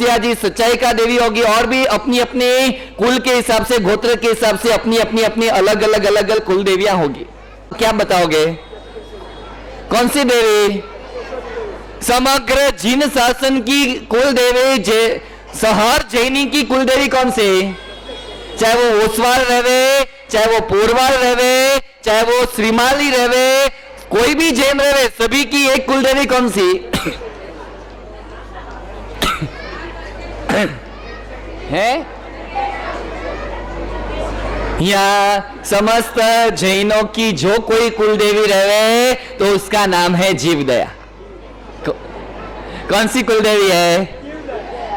तपस्या जी सच्चाई का देवी होगी, और भी अपनी अपनी कुल के हिसाब से, गोत्र के हिसाब से अपनी अपनी अपनी अलग अलग कुल देवियां होगी। क्या बताओगे कौन सी देवी? समग्र जीन शासन की कुल देवी, सहर जैनी की कुल देवी कौन सी? चाहे वो ओसवाल रहे, चाहे वो पूर्वाल रहे, चाहे वो श्रीमाली रहे, कोई भी जैन रहे, सभी की एक कुल देवी कौन सी है? या समस्त जैनों की जो कोई कुल देवी रहे तो उसका नाम है जीवदया। कौन सी कुल देवी है?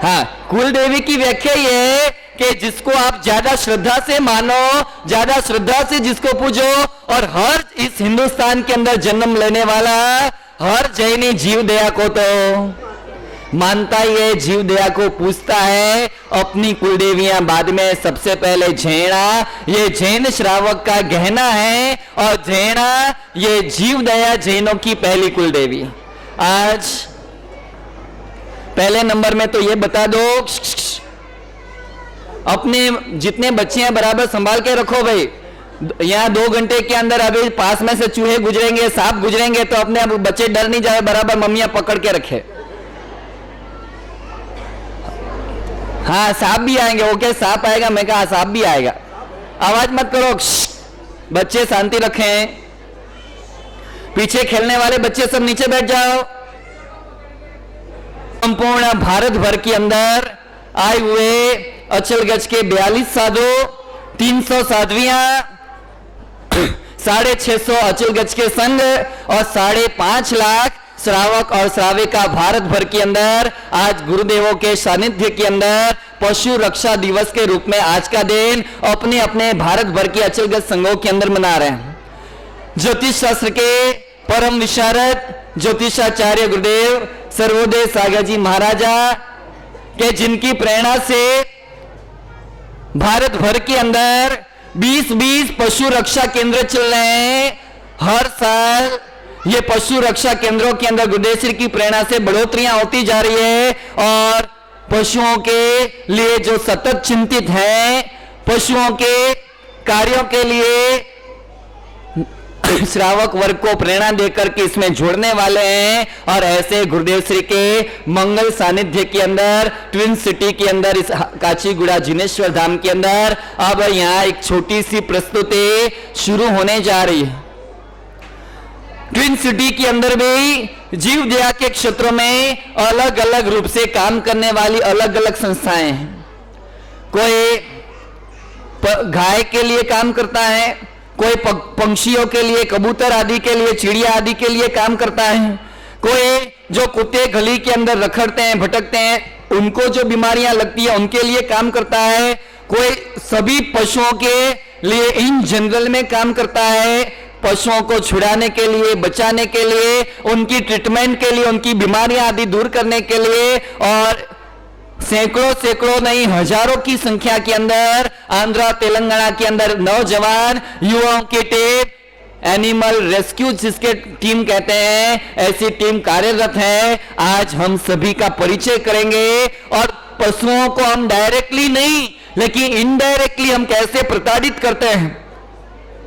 हाँ, कुल देवी की व्याख्या ये है कि जिसको आप ज्यादा श्रद्धा से मानो, ज्यादा श्रद्धा से जिसको पूजो, और हर इस हिंदुस्तान के अंदर जन्म लेने वाला हर जैनी जीवदया को तो मानता ही है, जीवदया को पूछता है। अपनी कुल देवियां बाद में, सबसे पहले जैना, ये जैन श्रावक का गहना है, और जैना ये जीवदया जैनों की पहली कुल देवी। आज पहले नंबर में तो ये बता दो, अपने जितने बच्चे हैं बराबर संभाल के रखो भाई। यहाँ 2 घंटे के अंदर अभी पास में से चूहे गुजरेंगे, सांप गुजरेंगे, तो अपने बच्चे डर नहीं जाए, बराबर मम्मियां पकड़ के रखे। हाँ, सांप भी आएंगे। ओके, सांप आएगा, मैं कहा सांप भी आएगा। आवाज मत करो, बच्चे शांति रखें। पीछे खेलने वाले बच्चे सब नीचे बैठ जाओ। संपूर्ण भारत भर के अंदर आए हुए अचलगज के 42 साधु, 300 साध्वियां, 650 अचलगज के संघ और 5.5 लाख श्रावक और श्राविका भारत भर के अंदर आज गुरुदेवों के सानिध्य के अंदर पशु रक्षा दिवस के रूप में आज का दिन अपने अपने भारत भर के अचलगज संघों के अंदर मना रहे हैं। ज्योतिष शास्त्र के परम विशारद ज्योतिषाचार्य गुरुदेव सर्वोदय सागर जी महाराजा के, जिनकी प्रेरणा से भारत भर के अंदर 20-20 पशु रक्षा केंद्र चल रहे हैं। हर साल ये पशु रक्षा केंद्रों के अंदर गुरुदेव श्री की प्रेरणा से बढ़ोतरियां होती जा रही है, और पशुओं के लिए जो सतत चिंतित हैं, पशुओं के कार्यों के लिए श्रावक वर्ग को प्रेरणा देकर के इसमें जोड़ने वाले हैं। और ऐसे गुरुदेव श्री के मंगल सानिध्य के अंदर, ट्विन सिटी के अंदर, इस काचीगुड़ा जिनेश्वर धाम के अंदर अब यहाँ एक छोटी सी प्रस्तुति शुरू होने जा रही है। ट्विन सिटी के अंदर भी जीवदया के क्षेत्रों में अलग अलग रूप से काम करने वाली अलग अलग संस्थाएं हैं। कोई गाय के लिए काम करता है, कोई पंक्षियों के लिए, कबूतर आदि के लिए, चिड़िया आदि के लिए काम करता है, कोई जो कुत्ते गली के अंदर रखड़ते हैं, भटकते हैं, उनको जो बीमारियां लगती है उनके लिए काम करता है, कोई सभी पशुओं के लिए इन जनरल में काम करता है, पशुओं को छुड़ाने के लिए, बचाने के लिए, उनकी ट्रीटमेंट के लिए, उनकी बीमारियां आदि दूर करने के लिए, और सैकड़ों नहीं हजारों की संख्या के अंदर आंध्र तेलंगाना के अंदर नौजवान युवाओं की टीम, एनिमल रेस्क्यू जिसके टीम कहते हैं, ऐसी टीम कार्यरत है। आज हम सभी का परिचय करेंगे, और पशुओं को हम डायरेक्टली नहीं लेकिन इनडायरेक्टली हम कैसे प्रताड़ित करते हैं।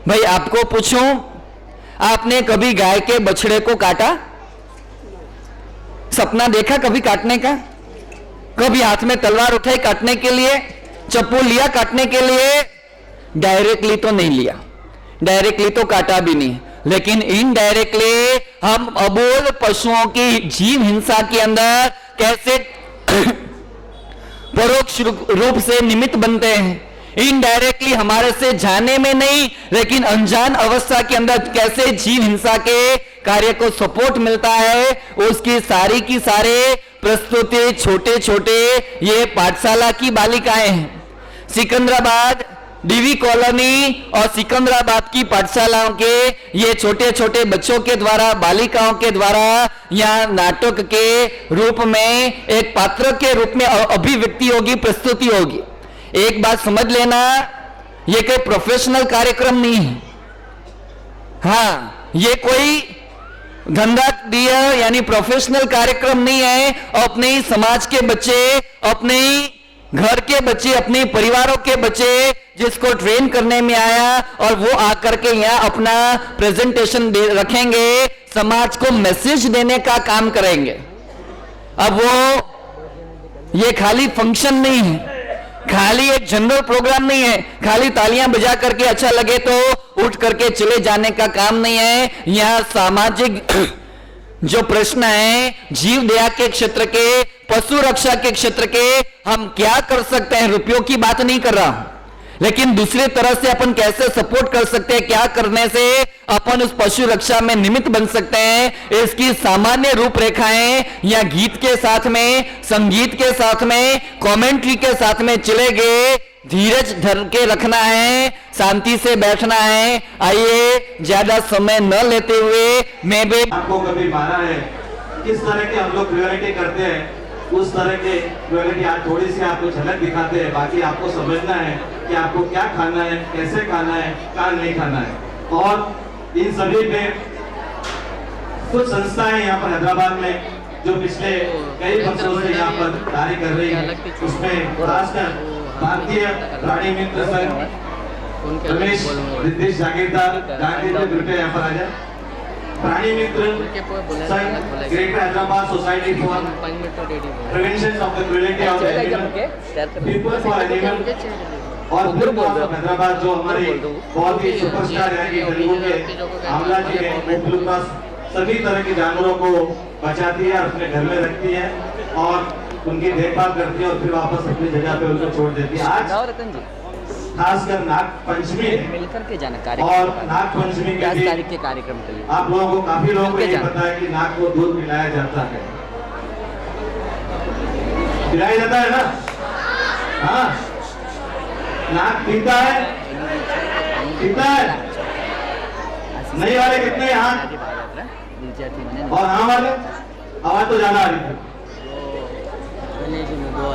भाई आपको पूछूं, आपने कभी गाय के बछड़े को काटा? सपना देखा कभी काटने का? कभी हाथ में तलवार उठाई काटने के लिए? चप्पू लिया काटने के लिए? डायरेक्टली तो नहीं लिया, डायरेक्टली तो काटा भी नहीं, लेकिन इनडायरेक्टली हम अबोध पशुओं की जीव हिंसा के अंदर कैसे परोक्ष रूप से निमित्त बनते हैं। इनडायरेक्टली हमारे से जाने में नहीं लेकिन अनजान अवस्था के अंदर कैसे जीव हिंसा के कार्य को सपोर्ट मिलता है, उसकी सारी की सारे प्रस्तुति छोटे छोटे ये पाठशाला की बालिकाएं हैं। सिकंदराबाद डीवी कॉलोनी और सिकंदराबाद की पाठशालाओं के ये छोटे छोटे बच्चों के द्वारा, बालिकाओं के द्वारा यहाँ नाटक के रूप में एक पात्र के रूप में अभिव्यक्ति होगी, प्रस्तुति होगी। एक बात समझ लेना, ये कोई प्रोफेशनल कार्यक्रम नहीं है। हाँ, ये कोई धंधा दिया यानी प्रोफेशनल कार्यक्रम नहीं है। अपने ही समाज के बच्चे, अपने घर के बच्चे, अपने परिवारों के बच्चे जिसको ट्रेन करने में आया और वो आकर के यहाँ अपना प्रेजेंटेशन रखेंगे, समाज को मैसेज देने का काम करेंगे। अब वो ये खाली फंक्शन नहीं है, खाली एक जनरल प्रोग्राम नहीं है, खाली तालियां बजा करके अच्छा लगे तो उठ करके चले जाने का काम नहीं है। यह सामाजिक जो प्रश्न है, जीव दया के क्षेत्र के, पशु रक्षा के क्षेत्र के, हम क्या कर सकते हैं, रुपयों की बात नहीं कर रहा हूं, लेकिन दूसरी तरह से अपन कैसे सपोर्ट कर सकते हैं, क्या करने से अपन उस पशु रक्षा में निमित्त बन सकते हैं, इसकी सामान्य रूपरेखाएं या गीत के साथ में, संगीत के साथ में, कमेंट्री के साथ में चले गए। धीरज धर के रखना है, शांति से बैठना है। आइए ज्यादा समय न लेते हुए मैं भी आपको कभी माना है किस तरह के हम लोग क्रुएलिटी करते हैं, उस तरह के क्रुएलिटी आज थोड़ी सी आपको झलक दिखाते हैं। बाकी आपको समझना है कि आपको क्या खाना है, कैसे खाना है, क्या नहीं खाना है। और इन सभी पे कुछ संस्थाएं यहाँ पर हैदराबाद में जो पिछले कई वर्षों से यहाँ पर कार्य कर रही है, उसमें खासकर भारतीय प्राणी मित्र संघ, रमेश रिद्धेश जागीरदार कृपया यहाँ पर आ जाए। प्राणी मित्र संघ, greater Hyderabad society for prevention of the cruelty of animal, people for animal और ग्रुप ऑफ हैदराबाद जो हमारे बहुत ही सुपरस्टार है कि तेलुगु के आमला जी है, मुख्य सभी तरह के जानवरों को बचाती है, अपने घर में रखती है और उनकी देखभाल करती है और फिर वापस अपनी जगह पे उनको छोड़ देती है। आज खासकर नाग पंचमी मिलकर के जानकारी और नाग पंचमी के दिन के कार्यक्रम के लिए आप लोगों को, काफी लोगों को ये पता है कि नाग को दूध पिलाया जाता है, पिलाया जाता है ना? हाँ, नाग पीता है, पीता है। नहीं वाले कितने हाथ और हाँ वाले? आवाज तो ज्यादा आ रही थी।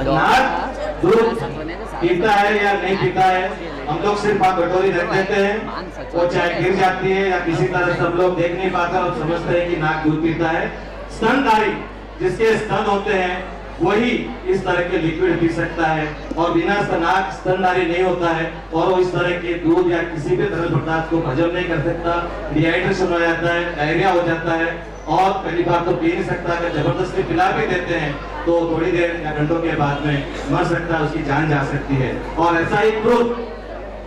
नाग दूध पीता है या नहीं पीता है, हम लोग सिर्फ आप कटोरी रख देते हैं, वो चाहे गिर जाती है या किसी तरह से हम लोग देख नहीं पाते और समझते हैं कि नाग दूध पीता है। स्तनधारी जिसके स्तन होते हैं वही इस तरह के लिक्विड पी सकता है और बिना नाग स्तनधारी नहीं होता है और वो इस तरह के दूध या किसी भी तरल पदार्थ को हजम नहीं कर सकता, डिहाइड्रेशन हो जाता है, डायरिया हो जाता है और पहली बार तो पी नहीं सकता। अगर जबरदस्ती पिला भी देते हैं तो थोड़ी देर या घंटों के बाद में मर सकता है, उसकी जान जा सकती है। और ऐसा ही प्रूफ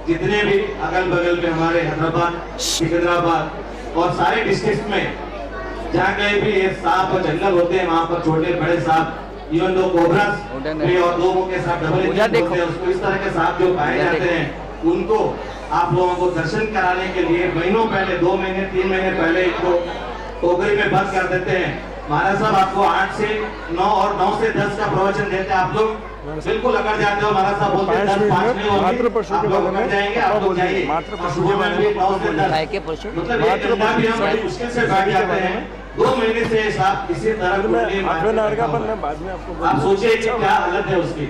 जितने भी अगल बगल में हमारे हैदराबाद, सिकंदराबाद और सारे डिस्ट्रिक्ट में जहाँ कहीं भी ये सांप और जंगल होते हैं, वहाँ पर छोटे बड़े सांप, इवन दो कोबरास भी और लोगों के साथ डबल होते हैं, उसको इस तरह के सांप जो पाए जाते हैं उनको आप लोगों को दर्शन कराने के लिए महीनों पहले, 2 महीने 3 महीने पहले इनको टोकरी में बंद कर देते हैं। महाराज साहब आपको 8 से 9 और 9 से 10 का प्रवचन देते हैं, आप लोग बिल्कुल अगर जाते हो, महाराज साहब बोलते हैं 10 5 नहीं होगी, आप लोग अगर जाएंगे, आप लोग जाइए। सुबह में भी 9 से 10 मतलब एक घंटा भी हम बड़ी मुश्किल से बैठ जाते हैं। 2 महीने से साहब किसी तरह आप सोचिए कि क्या हालत है उसकी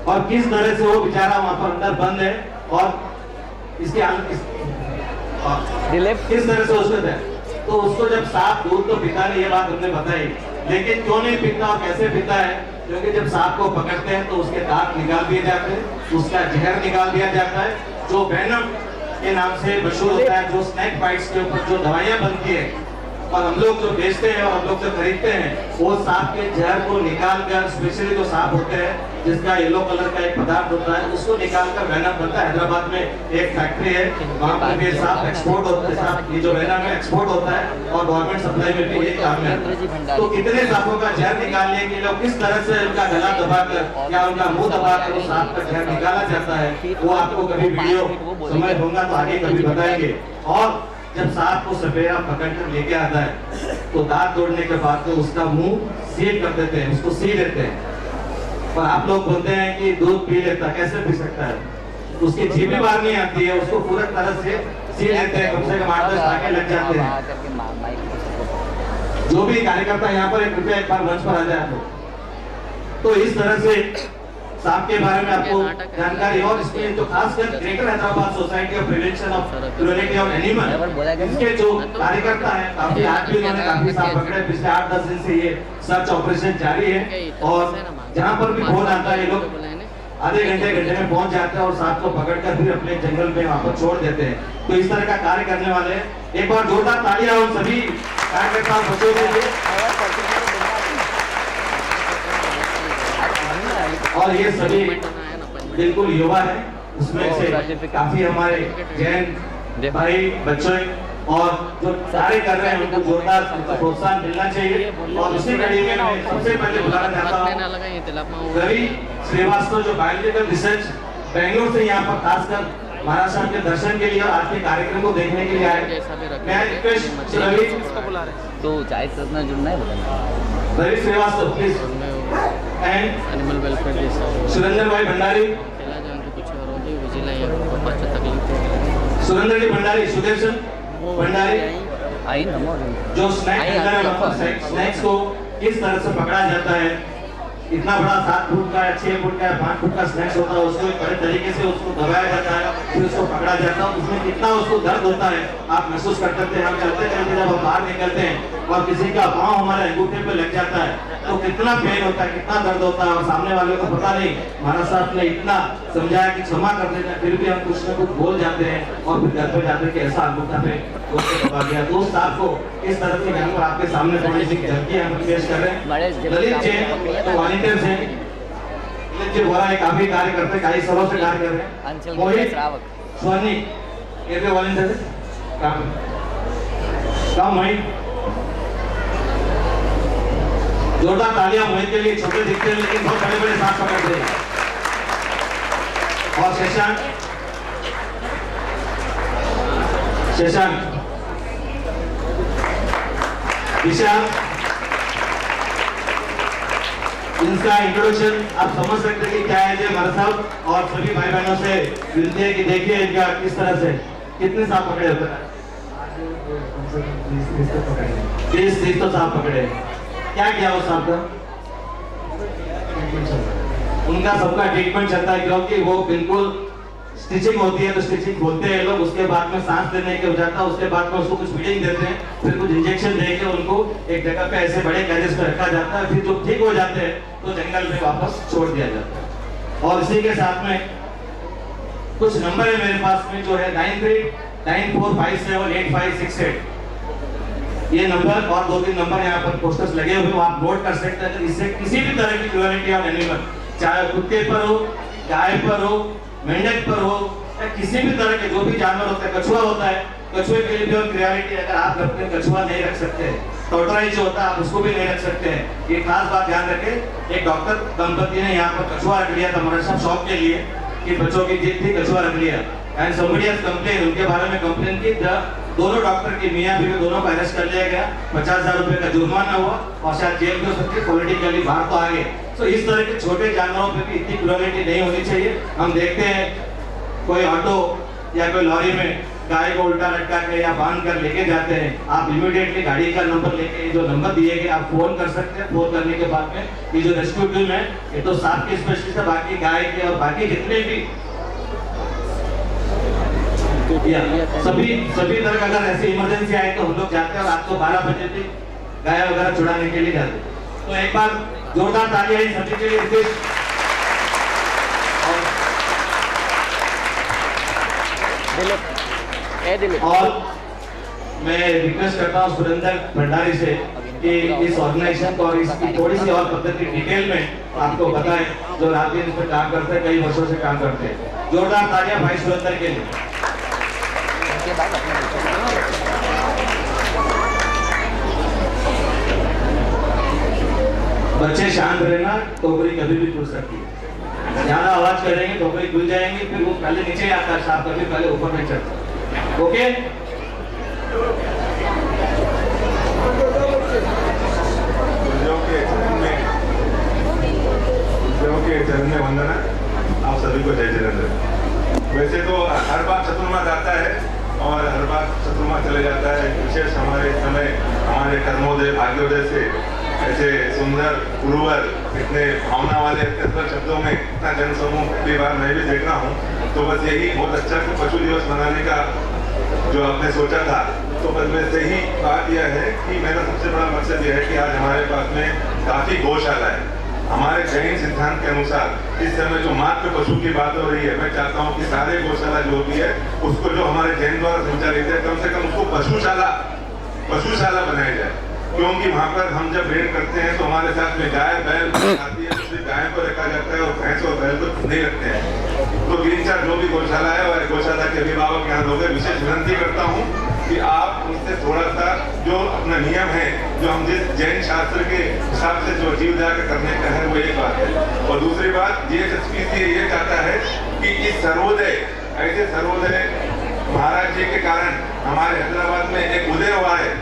और किस तरह से वो बेचारा वहाँ पर अंदर बंद है और इसकी हालत किस तरह से उसको है। तो उसको जब सांप दूध तो पीता नहीं, ये बात हमने बताई, लेकिन क्यों नहीं पीता और कैसे पीता है? क्योंकि जब सांप को पकड़ते हैं तो उसके दांत निकाल दिए जाते हैं, उसका जहर निकाल दिया जाता है जो वेनम के नाम से मशहूर होता है, जो स्नेक बाइट्स के ऊपर जो दवाइयां बनती है और हम लोग जो बेचते हैं और हम लोग जो खरीदते हैं वो सांप के जहर को निकाल कर, स्पेशली जो सांप होते हैं जिसका येलो कलर का एक पदार्थ होता है उसको निकाल कर वेनम बनता है। हैदराबाद में एक फैक्ट्री है, वहाँ पर भी सांप एक्सपोर्ट होता है, सांप ये जो वेनम है एक्सपोर्ट होता है और गवर्नमेंट सप्लाई में भी ये काम है। तो कितने सांपों का जहर निकालने के लिए किस तरह से उनका गला दबाकर या उनका मुंह दबाकर उस सांप का जहर निकाला जाता है, वो आपको कभी वीडियो समय होगा तो आगे कभी बताएंगे। और जब सांप को सपेरा पकड़कर लेके आता है तो दांत तोड़ने के बाद तो उसका मुंह सील कर देते हैं, उसको सी लेते हैं। और आप लोग बोलते हैं कि दूध पी लेता, कैसे पी सकता है? उसकी जीभ भी बाहर नहीं आती है, उसको पूरी तरह से सी लेते हैं, कम से कम 8-10 टाके लग जाते हैं। जो भी कार्यकर्ता यहाँ पर कृपया एक बार मंच पर आ जाए। तो इस तरह से सांप के बारे में आपको जानकारी और इसमें जो खासकर greater Hyderabad society of prevention of cruelty of animal, इसके जो कार्यकर्ता हैं काफी आज भी उन्होंने काफी सांप पकड़े। पिछले 8-10 दिन से ये सर्च ऑपरेशन जारी है और जहाँ पर भी फोन आता है ये लोग आधे घंटे में पहुंच जाते हैं और सांप को पकड़कर फिर अपने जंगल में वहां पर छोड़ देते हैं। तो इस तरह का कार्य करने वाले एक बार जोरदार तालियां उन सभी कार्यकर्ताओं बच्चों के लिए। और ये सभी बिल्कुल युवा है, उसमें से काफी हमारे जैन भाई बच्चों और जो कार्य कर रहे हैं उनको जोरदार प्रोत्साहन मिलना चाहिए। और उसी कड़ी में मैं सबसे पहले बुलाना चाहता हूँ रवि श्रीवास्तव जो बायोलॉजिकल रिसर्च बेंगलोर से यहाँ पर खासकर महाराज साहब के दर्शन के लिए आज के कार्यक्रम को देखने के लिए आए। मैं रिक्वेस्ट रवि तो चाय से जुड़ना है Ravi Srivastava please and animal welfare जैसा सुरेंद्र भाई भंडारी, पहला जो उनकी कुछ और होगी विजिला या बच्चा तकलीफ सुरेंद्र जी भंडारी, सुदर्शन भंडारी आई नमो जो स्नैक्स को किस तरह से पकड़ा जाता है। इतना बड़ा 7 फुट का 6 फुट का 5 फुट का स्नैक्स होता है, उसको एक बड़े तरीके से उसको दबाया जाता है, फिर उसको पकड़ा जाता है। उसमें कितना उसको दर्द होता है आप महसूस कर सकते हैं। हम चलते चलते जब हम बाहर निकलते हैं और किसी का पाँव हमारे अंगूठे पे लग जाता है तो कितना पेन होता है, कितना दर्द होता है। और सामने वाले को पता नहीं, महाराज साहब ने इतना समझाया कि क्षमा कर देते हैं, फिर भी हम कुछ न कुछ बोल जाते हैं और फिर घर पे जाते हैं कि ऐसा अंगूठा पे उसको दबा दिया। तो उस साहब को इस तरह से यहाँ पर आपके सामने थोड़ी सी झलकी हम पेश कर रहे हैं। ललित जी तो वॉलंटियर्स हैं, ललित जी बोरा काफी कार्य करते हैं, कई सालों से कार्य कर रहे हैं। मोहित सोनी ये भी वॉलंटियर काम मोहित, जोरदार तालियां मोहित के लिए। छोटे दिखते हैं लेकिन बहुत बड़े बड़े सांप पकड़ते हैं। और शशांक विशाल, इनका इंट्रोडक्शन आप समझ सकते हैं कि क्या है। जय महाराज साहब और सभी भाई बहनों से विनती है कि देखिए इनका किस तरह से कितने सांप पकड़े होते हैं। 30 तो सांप पकड़े। क्या किया वो सांप का? उनका सबका ट्रीटमेंट चलता है क्योंकि वो बिल्कुल स्टिचिंग होती है तो स्टिचिंग खोलते हैं लोग, उसके बाद में सांस लेने के हो जाता है, उसके बाद में उसको कुछ फीडिंग देते हैं, फिर कुछ इंजेक्शन देके उनको एक जगह पे ऐसे बड़े कैजेस में रखा जाता है। फिर जब ठीक हो जाते हैं तो जंगल में वापस छोड़ दिया जाता है। और इसी के साथ में कुछ नंबर है मेरे पास में जो है 9394578568 ये नंबर और 2-3 नंबर यहाँ पर पोस्टर्स लगे हुए हैं, आप नोट कर सकते हैं। इससे किसी भी तरह की क्रूरलिटी ऑन एनिमल, चाहे कुत्ते पर हो, गाय पर हो, मेंढक पर हो या किसी भी तरह के जो भी जानवर होता है, कछुआ होता है, कछुए के लिए भी क्रूरलिटी, अगर आप घर पे कछुआ नहीं रख सकते, टोटराई जो होता है आप उसको भी नहीं रख सकते हैं। ये खास बात ध्यान रखें। एक डॉक्टर दंपति ने यहाँ पर कछुआ रख लिया था हमारे साथ शौक के लिए कि बच्चों की जिद थी, कछुआ रख लिया एंड somebody has complained, उनके बारे में कंप्लेन की। दोनों डॉक्टर की मियां बीवी दोनों को अरेस्ट कर लिया गया, 50,000 रुपए का जुर्माना हुआ और शायद जेल भी हो सकती है, पॉलिटिकली बाहर तो आ गए। तो इस तरह के छोटे जानवरों पे भी इतनी क्रूरलिटी नहीं होनी चाहिए। हम देखते हैं कोई ऑटो या कोई लॉरी में गाय को उल्टा लटका के या बांध कर लेके जाते हैं, आप इमीडिएटली गाड़ी का नंबर लेके जो नंबर दिए गए आप फोन कर सकते हैं। फोन करने के बाद में ये जो रेस्क्यू टीम है ये तो सांप के स्पेशलिस्ट है, बाकी गाय के और बाकी जितने भी सभी तरह का अगर ऐसी इमरजेंसी आए तो हम लोग जाते हैं और रात को 12 बजे तक गाय वगैरह छुड़ाने के लिए जाते हैं। तो एक बार जोरदार तालियां सभी के लिए। और मैं रिक्वेस्ट करता हूँ सुरेंद्र भंडारी से कि इस ऑर्गेनाइजेशन को और इसकी थोड़ी सी और पद्धति डिटेल में आपको बताएं, जो रात दिन इस पर काम करते हैं, कई वर्षों से काम करते हैं। जोरदार तालियां भाई सुरेंद्र के लिए। बच्चे शांत रहना, टोकरी कभी भी खुल सकती है। ज्यादा आवाज करेंगे टोकरी खुल जाएंगे, फिर वो पहले नीचे आता है साफ करके, पहले ऊपर में चढ़ता। ओके, के चरण में वंदना आप सभी को जय जिनेंद्र। वैसे तो हर बार चतुर्मास आता है और हर बार चतुर्मास चले जाता है। विशेष हमारे समय हमारे कर्मोदय भाग्योदय से ऐसे सुंदर गुरुवर इतने भावना वाले इतने शब्दों में इतना जन समूह पहली बार मैं भी देख रहा हूँ। तो बस यही बहुत अच्छा कि पशु दिवस मनाने का जो आपने सोचा था, तो बस में से ही बात यह है कि मेरा सबसे बड़ा मकसद यह है कि आज हमारे पास में काफी गौशाला है हमारे जैन सिद्धांत के अनुसार इस समय जो मात्र पशु की बात हो रही है, मैं चाहता हूँ कि सारे गौशाला जो भी है उसको जो हमारे जैन द्वारा संचालित है, कम से कम उसको पशुशाला बनाया जाए। क्योंकि वहाँ पर हम जब रेड करते हैं तो हमारे साथ में गाय बैल आती है, दूसरी गाय को रखा जाता है और भैंस और बैल को नहीं रखते हैं। तो 3-4 जो भी गौशाला है और गौशाला के अभिभावक यहाँ लोग हैं, विशेष विनती करता हूँ कि आप उनसे थोड़ा सा जो अपना नियम है, जो हम जिस जैन शास्त्र के हिसाब से जो जीव दया करने का है, वो एक बात है। और दूसरी बात जीएसएसपीसी ये चाहता है कि इस सर्वोदय, ऐसे सर्वोदय महाराज जी के कारण हमारे हैदराबाद में एक उदय हुआ है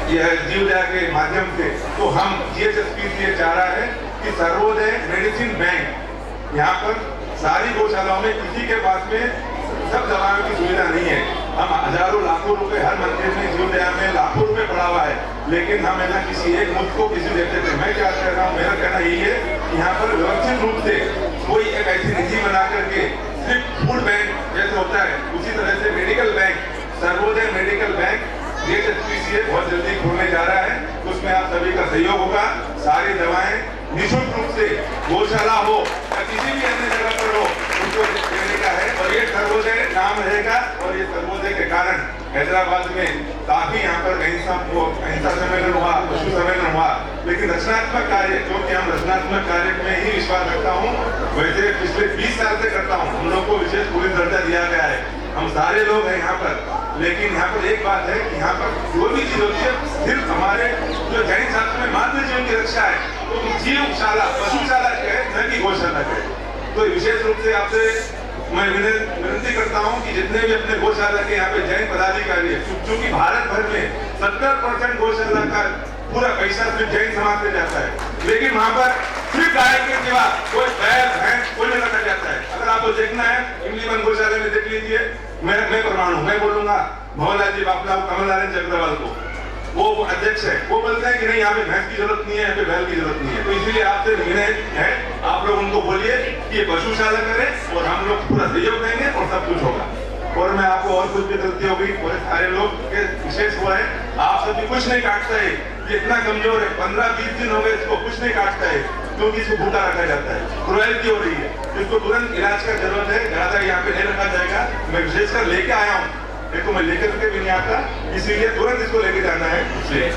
यह जीव दया के माध्यम से। तो हम जीएसएसपीसी ये चाह रहा है कि सर्वोदय मेडिसिन बैंक, यहाँ पर सारी गौशालाओं में किसी के पास में सब दवाओं की सुविधा नहीं है। हम हजारों लाखों रुपए हर मंदिर में जीव दया में लाखों रुपए पड़ा हुआ है, लेकिन हम है ना किसी एक मुफ्त को किसी देते थे। मैं क्या कह रहा हूँ, मेरा कहना यही है कि यहाँ पर व्यवस्थित रूप से कोई एक ऐसी निधि बना करके सिर्फ फूड बैंक जैसे होता है उसी तरह से medical bank, Sarvodaya medical bank GSSPC बहुत जल्दी खोलने जा रहा है। उसमें आप सभी का सहयोग होगा। सारी दवाएं निःशुल्क रूप से गौशाला हो या किसी भी अन्य जगह पर हो उनको देने का है। और ये सर्वोदय नाम रहेगा। और ये सर्वोदय के कारण हैदराबाद में काफी यहाँ पर अहिंसा सम्मेलन हुआ, पशु सम्मेलन हुआ, लेकिन रचनात्मक कार्य, क्योंकि हम रचनात्मक कार्य में ही विश्वास रखता हूँ, वैसे पिछले 20 साल से करता हूँ। हम लोग को विशेष पुलिस दर्जा दिया गया है, हम सारे लोग हैं यहाँ पर। लेकिन यहाँ पर एक बात है कि यहाँ पर जो भी चीज होती है सिर्फ हमारे जो जैन शास्त्र में मातृ जीवन की रक्षा है, तो जीवशाला पशुशाला कहे न कि गौशाला कहे। तो विशेष रूप से आपसे मैं विनती करता हूँ कि जितने भी अपने गौशाला के यहाँ पे जैन पदाधिकारी है, क्योंकि भारत भर में 70% गौशाला का पूरा पैसा सिर्फ जैन समाज से जाता है, लेकिन वहाँ पर सिर्फ गाय के सिवा कोई बैल भैंस कोई नहीं रखा जाता है। अगर आपको देखना है इमलीवन गौशाला में देख लीजिए, मैं प्रमाण हूँ, मैं बोलूंगा भवनलाल जी बापला कमल नारायण चक्रवाल को, वो अध्यक्ष है, वो बोलते हैं कि नहीं यहाँ पे भैंस की जरूरत नहीं है, यहाँ पे बैल की जरूरत नहीं है। तो इसीलिए आपसे निर्णय है, आप लोग उनको बोलिए कि ये पशुशाला करें और हम लोग पूरा सहयोग देंगे और सब कुछ होगा। और मैं आपको और कुछ भी गलती होगी, और सारे लोग के विशेष हुआ है, आप सभी कुछ नहीं काटता है, ये इतना कमजोर है, 15-20 दिन हो गए इसको कुछ नहीं काटता है, क्योंकि इसको भूखा रखा जाता है, क्रुएल्टी हो रही है, इसको तुरंत इलाज का जरूरत है, ज्यादा यहाँ पे नहीं रखा जाएगा। मैं विशेषकर लेके आया हूँ, देखो मैं लेकर के भी नहीं आता, इसीलिए तुरंत इसको लेके जाना है इसलिए।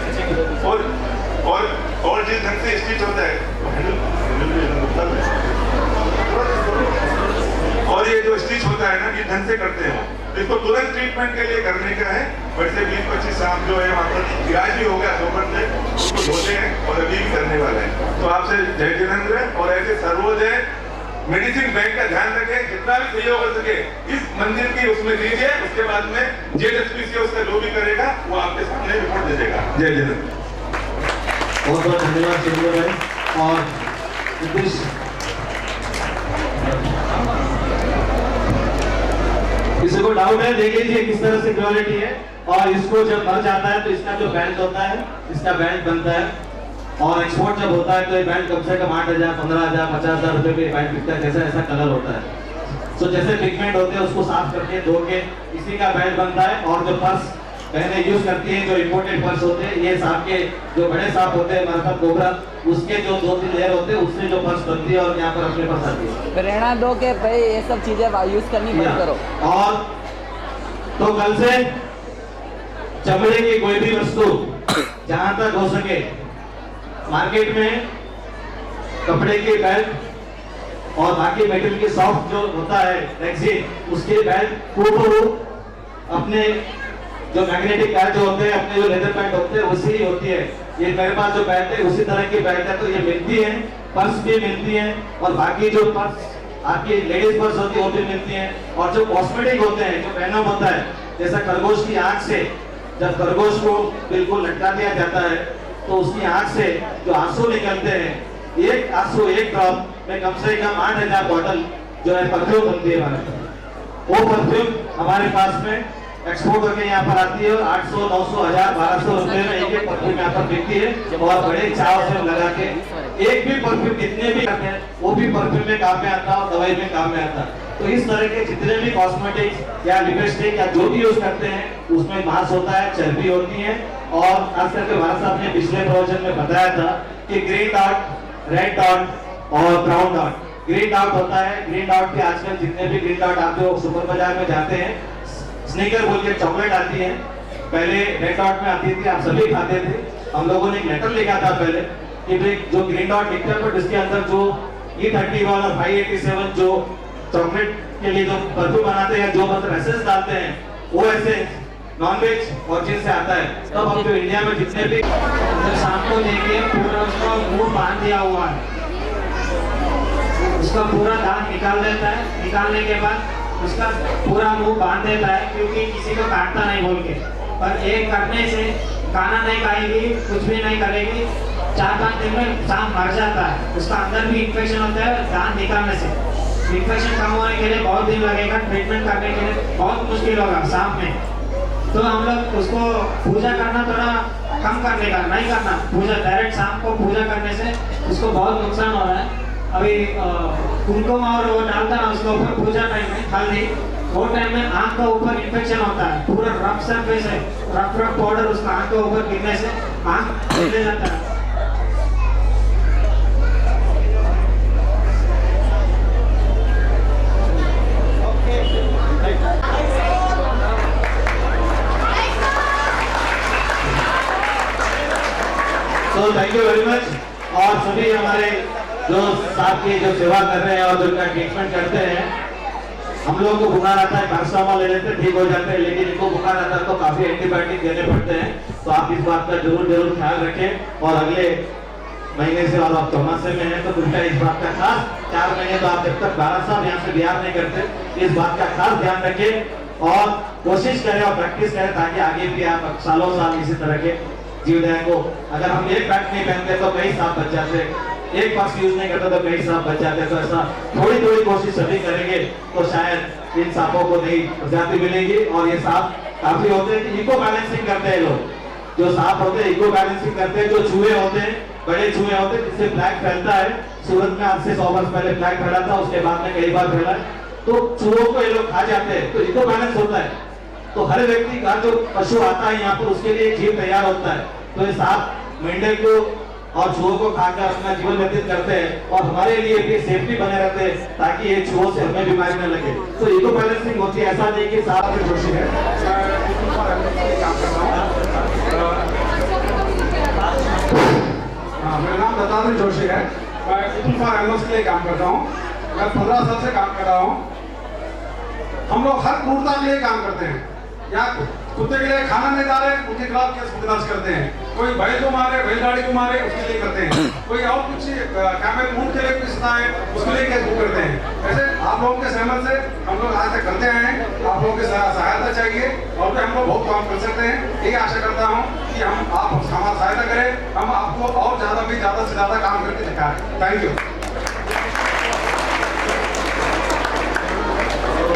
और जिस ढंग से स्टिच होता है, और ये जो स्टिच होता है ना, जिस ढंग से करते हैं इसको तुरंत ट्रीटमेंट के लिए करने का है। वैसे 20-25 साल जो है वहाँ पर इलाज भी हो गया, सोपर से उसको धोते हैं और अभी भी करने वाले हैं। तो आपसे जय जिनेंद्र, और ऐसे सर्वोदय मेडिसिन बैंक का ध्यान रखें, जितना भी सहयोग हो सके इस मंदिर की उसमें दीजिए, उसके बाद में जीएसएसपीसी उसका जो भी करेगा वो आपके सामने रिपोर्ट दे देगा। जय जिनेंद्र। बहुत बहुत धन्यवाद सुंदर भाई। और किसी को डाउट है देख लीजिए किस तरह से क्वालिटी है। और इसको जब भर जाता है तो इसका जो बैंड होता है, इसका बैंड बनता है, और एक्सपोर्ट जब होता है तो ये बैंड कम से कम 8,000, 15,000, 50,000 रुपए के बैंड बिकता है। जैसा ऐसा कलर होता है, तो जैसे पिगमेंट होते हैं उसको साफ करके धो के इसी का बैंड बनता है। और जो पर्स पहले यूज करती है, जो इम्पोर्टेड पर्स होते हैं, ये सांप के जो बड़े सांप होते हैं मरकब कोबरा, उसके जो 2-3 लेयर होते हैं उससे जो पर्स बनती है और यहाँ पर अपने पर्स आती है। प्रेरणा दो के भाई ये सब चीजें यूज करनी बंद करो। और तो कल से चमड़े की कोई भी वस्तु जहां तक हो सके मार्केट में कपड़े के बेल्ट और बाकी मेटल के सॉफ्ट जो होता है रेक्सिन, उसके बेल्ट हूबहू अपने जो मैग्नेटिक बेल्ट जो होते हैं, अपने जो लेदर बेल्ट होते हैं उसी ही होती है। ये मेरे पास जो बेल्ट है उसी तरह की बेल्ट है, तो ये मिलती है। पर्स भी मिलती है और बाकी जो पर्स आपकी लेडीज पर्स होती है वो भी मिलती है। और जो कॉस्मेटिक होते हैं, जो वेनम होता है, जैसा खरगोश की आंख से जब खरगोश को बिल्कुल लटका दिया जाता है तो उसकी आंख से जो आंसू निकलते हैं, एक आंसू एक ड्रॉप में कम से कम 8,000 बॉटल जो है परफ्यूम बनती है हमारे। वो परफ्यूम हमारे पास में एक्सपोर्ट होकर यहाँ पर आती है और 800, 900, 1000, 1200 रुपए में एक परफ्यूम यहाँ पर बिकती है। और बड़े चाव से लगा के एक भी परफ्यूम जितने भी करते हैं वो भी परफ्यूम में काम में आता है और दवाई में काम में आता है। तो इस तरह के जितने भी कॉस्मेटिक्स या लिपस्टिक या जो भी यूज करते हैं उसमें मांस होता है, चर्बी होती है। और खास करके भारत साहब ने पिछले प्रवचन में बताया था कि ग्रीन डॉट रेड डॉट और ब्राउन डॉट। ग्रीन डॉट होता है, ग्रीन डॉट के आजकल जितने भी ग्रीन डॉट आप जो सुपर बाजार में जाते हैं, स्नीकर बोल के चॉकलेट आती है, पहले रेड डॉट में आती थी, आप सभी खाते थे। हम लोगों ने एक लेटर लिखा था पहले कि भाई जो ग्रीन डॉट लिखते हैं बट इसके अंदर जो E31 और 587 जो चॉकलेट के लिए जो परफ्यूम बनाते हैं, जो मतलब एसेंस डालते हैं, वो ऐसे नॉनवेज ऑरिजिन से आता है। तब हम जो इंडिया में जितने भी शाम को लेके पूरा उसका मुंह बांध दिया हुआ है, उसका पूरा दांत निकाल देता है, निकालने के बाद उसका पूरा मुंह बांध देता है क्योंकि किसी को काटता नहीं बोल के। पर एक करने से खाना नहीं खाएगी, कुछ भी नहीं करेगी, 4-5 दिन में सांप मर जाता है। उसका अंदर भी इन्फेक्शन होता है दांत निकालने से। इन्फेक्शन कम होने के लिए बहुत दिन लगेगा, ट्रीटमेंट करने के लिए बहुत मुश्किल होगा सांप में। तो हम लोग उसको पूजा करना थोड़ा कम करने का, नहीं करना पूजा, डायरेक्ट सांप को पूजा करने से उसको बहुत नुकसान हो रहा है। अभी कुमकुम और वो डालता ना उसके ऊपर पूजा टाइम में हल्दी, वो टाइम में आंख के ऊपर इन्फेक्शन होता है, पूरा रफ सरफेस है, रफ पाउडर उसका आंख के ऊपर गिरने से आंख ले जाता है। तो थैंक यू वेरी मच। और सभी हमारे जो साथ की जो सेवा कर रहे हैं और जो इनका ट्रीटमेंट करते हैं, हम लोगों को बुखार आता है, पैरासिटामोल ले लेते हैं, ठीक हो जाते हैं, लेकिन इनको बुखार आता है तो काफी एंटीबायोटिक देने पड़ते हैं। तो आप इस बात का जरूर ख्याल रखें। और अगले महीने से और आप चौमासे में हैं तो कृपया इस बात का खास, 4 महीने तो आप जब तक 12 साल यहाँ से बिहार नहीं करते, इस बात का खास ध्यान रखें और कोशिश करें और प्रैक्टिस करें ताकि आगे भी आप सालों साल इसी तरह के जीवदया को, अगर हम एक पैंट नहीं पहनते तो कई सांप बच जाते, एक मास्क यूज नहीं करते तो कई सांप बच जाते। तो ऐसा थोड़ी थोड़ी कोशिश सभी करेंगे तो शायद इन सांपों को नई प्रजाति मिलेगी। और ये सांप काफी होते हैं कि इको बैलेंसिंग करते हैं लोग, जो सांप होते हैं इको बैलेंसिंग करते हैं। जो चूहे होते हैं, बड़े चूहे होते हैं जिससे प्लेग फैलता है, सूरत में आज से 100 वर्ष पहले प्लेग फैला था, उसके बाद में कई बार फैला, तो चूहों को ये लोग खा जाते हैं, तो इको बैलेंस होता है। तो हर व्यक्ति का जो पशु आता है यहाँ पर उसके लिए एक जीव तैयार होता है। तो ये सांप मेंढक को और चूहों को खाकर अपना जीवन व्यतीत करते हैं और हमारे लिए भी सेफ्टी बने रहते हैं ताकि ये चूहों से हमें बीमारी न लगे। तो इको बैलेंसिंग होती है, ऐसा नहीं कि सांप में जोशी है। मेरा नाम दत्तात्रेय जोशी है, मैं पीपल फॉर एनिमल्स के लिए काम करता हूँ। मैं 15 साल से काम कर रहा हूँ। हम लोग हर क्रूरता के लिए काम करते हैं। यहाँ कुत्ते के लिए खाना नहीं डाले, उनके खिलाफ केस दर्ज करते हैं। कोई बैल को मारे, बैलगाड़ी को मारे, उसके लिए करते हैं। कोई और कुछ कैमल ऊंट के लिए कुछ है, उसके लिए केस बुक करते हैं। ऐसे आप लोगों के सहमत से हम लोग आज तक करते आए हैं। आप लोगों की सहायता चाहिए और हम लोग बहुत काम कर सकते हैं। यही आशा करता हूँ कि आप हमारी सहायता करें, हम आपको और ज़्यादा से ज़्यादा काम करके दिखाएं। Thank you.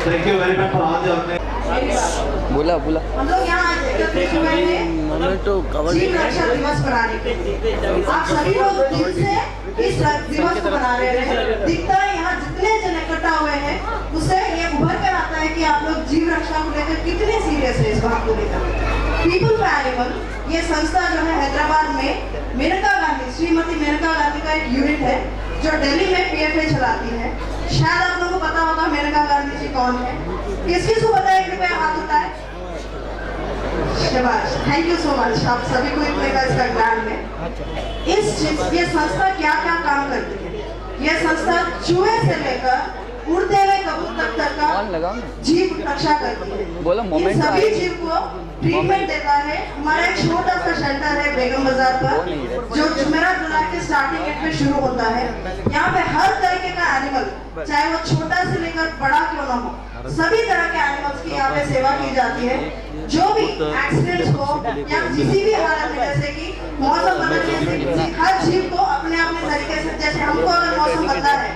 Thank you very much for all the बोला हम लोग यहाँ आज एकत्रित हुए हैं जीव रक्षा दिवस मनाने के लिए। आप सभी लोग दिल से इस दिवस को मना रहे हैं। दिखता है यहाँ जितने जन इकट्ठा हुए हैं उससे ये उभर कर आता है कि आप लोग जीव रक्षा को लेकर कितने सीरियस है इस बात को लेकर। पीपल फॉर एनिमल ये संस्था जो है हैदराबाद में मेनका गांधी, श्रीमती मेनका गांधी का एक यूनिट है जो दिल्ली में PFA चलाती है। शायद आप लोगों को पता होगा मेनका गांधी जी कौन है। किस को पता है? कृपया हाथ उठाएं। शाबाश, थैंक यू सो मच। आप सभी को इतने का इसका ज्ञान है। ये संस्था क्या क्या काम करती है? ये संस्था चूहे से लेकर उड़ते हुए कबूतर तक का जीव रक्षा करती है। इन सभी जीव को ट्रीटमेंट देता है। हमारा एक छोटा सा शेल्टर है बेगम बाजार पर जो जुमेरात जुलाई के स्टार्टिंग डेट में शुरू होता है। यहाँ पे हर तरीके का एनिमल, चाहे वो छोटा से लेकर बड़ा क्यों ना हो, सभी तरह के एनिमल्स की यहाँ पे सेवा की जाती है। जो भी एक्सीडेंट्स हो या किसी भी हालत में, जैसे कि मौसम बदलने से हर जीव को अपने अपने तरीके से, जैसे हमको अगर मौसम बदला है,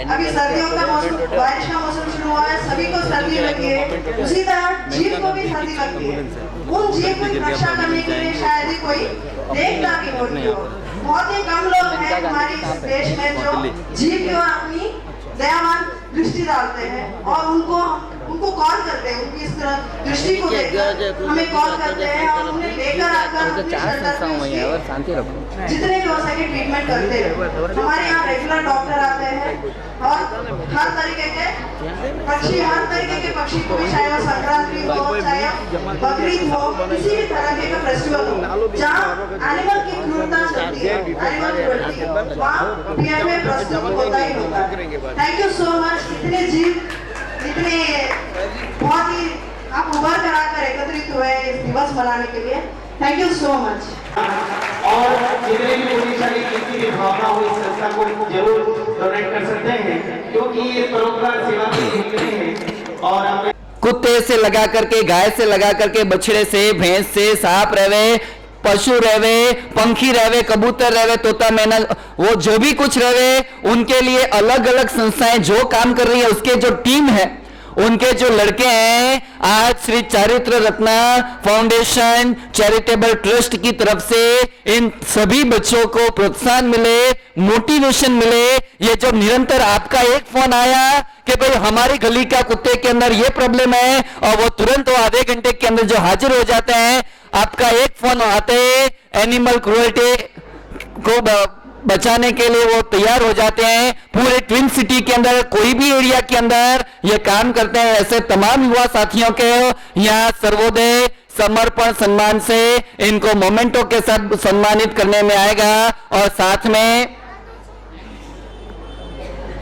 अभी सर्दियों का मौसम, बारिश का मौसम शुरू हुआ है, सभी को सर्दी लगी है, उसी तरह जीव को भी सर्दी लगती है। उन जीव की रक्षा करने के लिए शायद ही कोई देखता भी होती हो। बहुत ही कम लोग हैं हमारे इस देश में जो जीव की ओर अपनी दयावान दृष्टि डालते हैं और उनको कॉल करते हैं, उनकी इस तरह दृष्टि को देखकर हमें कॉल करते हैं और उन्हें लेकर आकर अपनी शेल्टर में जितने भी हो सके ट्रीटमेंट करते रहे। हमारे यहाँ रेगुलर डॉक्टर आते हैं और हर तरीके के पक्षी को भी, चाहे वो संक्रांति हो, चाहे बकरीद हो, किसी भी तरह के फेस्टिवल हो, जहाँ एनिमल की क्रूरता चलती है, एनिमल क्रूरती, वहाँ PMA प्रस्तुत होता ही होता है। Thank you so much. इतने जीव, इतने बहुत ही आप उभर कर आकर एकत्रित हुए इस दिवस मनाने के लिए। Thank you so much. और जितने भी पुलिसवाली किसी भी भावना हो इस संस्था को जरूर डोनेट कर सकते हैं, क्योंकि ये परोपकार सेवा के लिए निकले हैं। और हमें कुत्ते से लगा करके, गाय से लगा करके, बछड़े से, भैंस से, सांप रहे, पशु रहे, पंखी रहे, कबूतर रहे, तोता मैना, वो जो भी कुछ रहे, उनके लिए अलग अलग संस्थाएं जो काम कर रही है, उसके जो टीम है, उनके जो लड़के हैं, आज श्री चारित्र रत्ना फाउंडेशन चैरिटेबल ट्रस्ट की तरफ से इन सभी बच्चों को प्रोत्साहन मिले, मोटिवेशन मिले। ये जब निरंतर आपका एक फोन आया कि भाई हमारी गली का कुत्ते के अंदर ये प्रॉब्लम है, और वो तुरंत वो आधे घंटे के अंदर जो हाजिर हो जाते हैं, आपका एक फोन आते एनिमल क्रूरल्टी को बचाने के लिए वो तैयार हो जाते हैं। पूरे ट्विन सिटी के अंदर कोई भी एरिया के अंदर ये काम करते हैं। ऐसे तमाम युवा साथियों के यहाँ सर्वोदय समर्पण सम्मान से इनको मोमेंटो के साथ सम्मानित करने में आएगा। और साथ में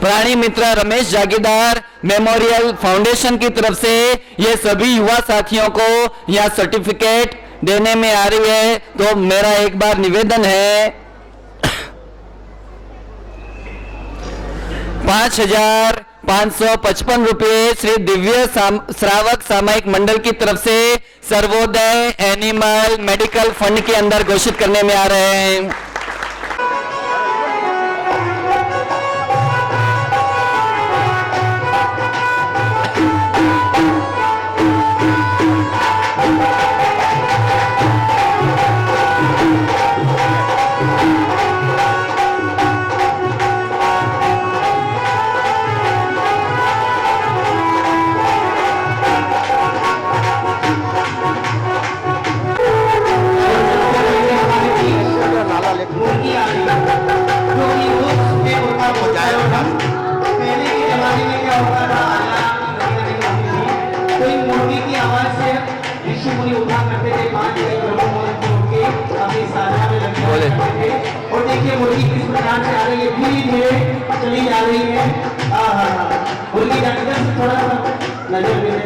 प्राणी मित्र रमेश जागीरदार मेमोरियल फाउंडेशन की तरफ से ये सभी युवा साथियों को यहाँ सर्टिफिकेट देने में आ रही है। तो मेरा एक बार निवेदन है, 5,555 रुपये श्री दिव्य श्रावक सामायिक मंडल की तरफ से सर्वोदय एनिमल मेडिकल फंड के अंदर घोषित करने में आ रहे हैं। और देखिए मुर्गी किस प्रकार से आ रही है, धीरे धीरे चली जा रही है। मुर्गी डॉक्टर से थोड़ा सा नजर देने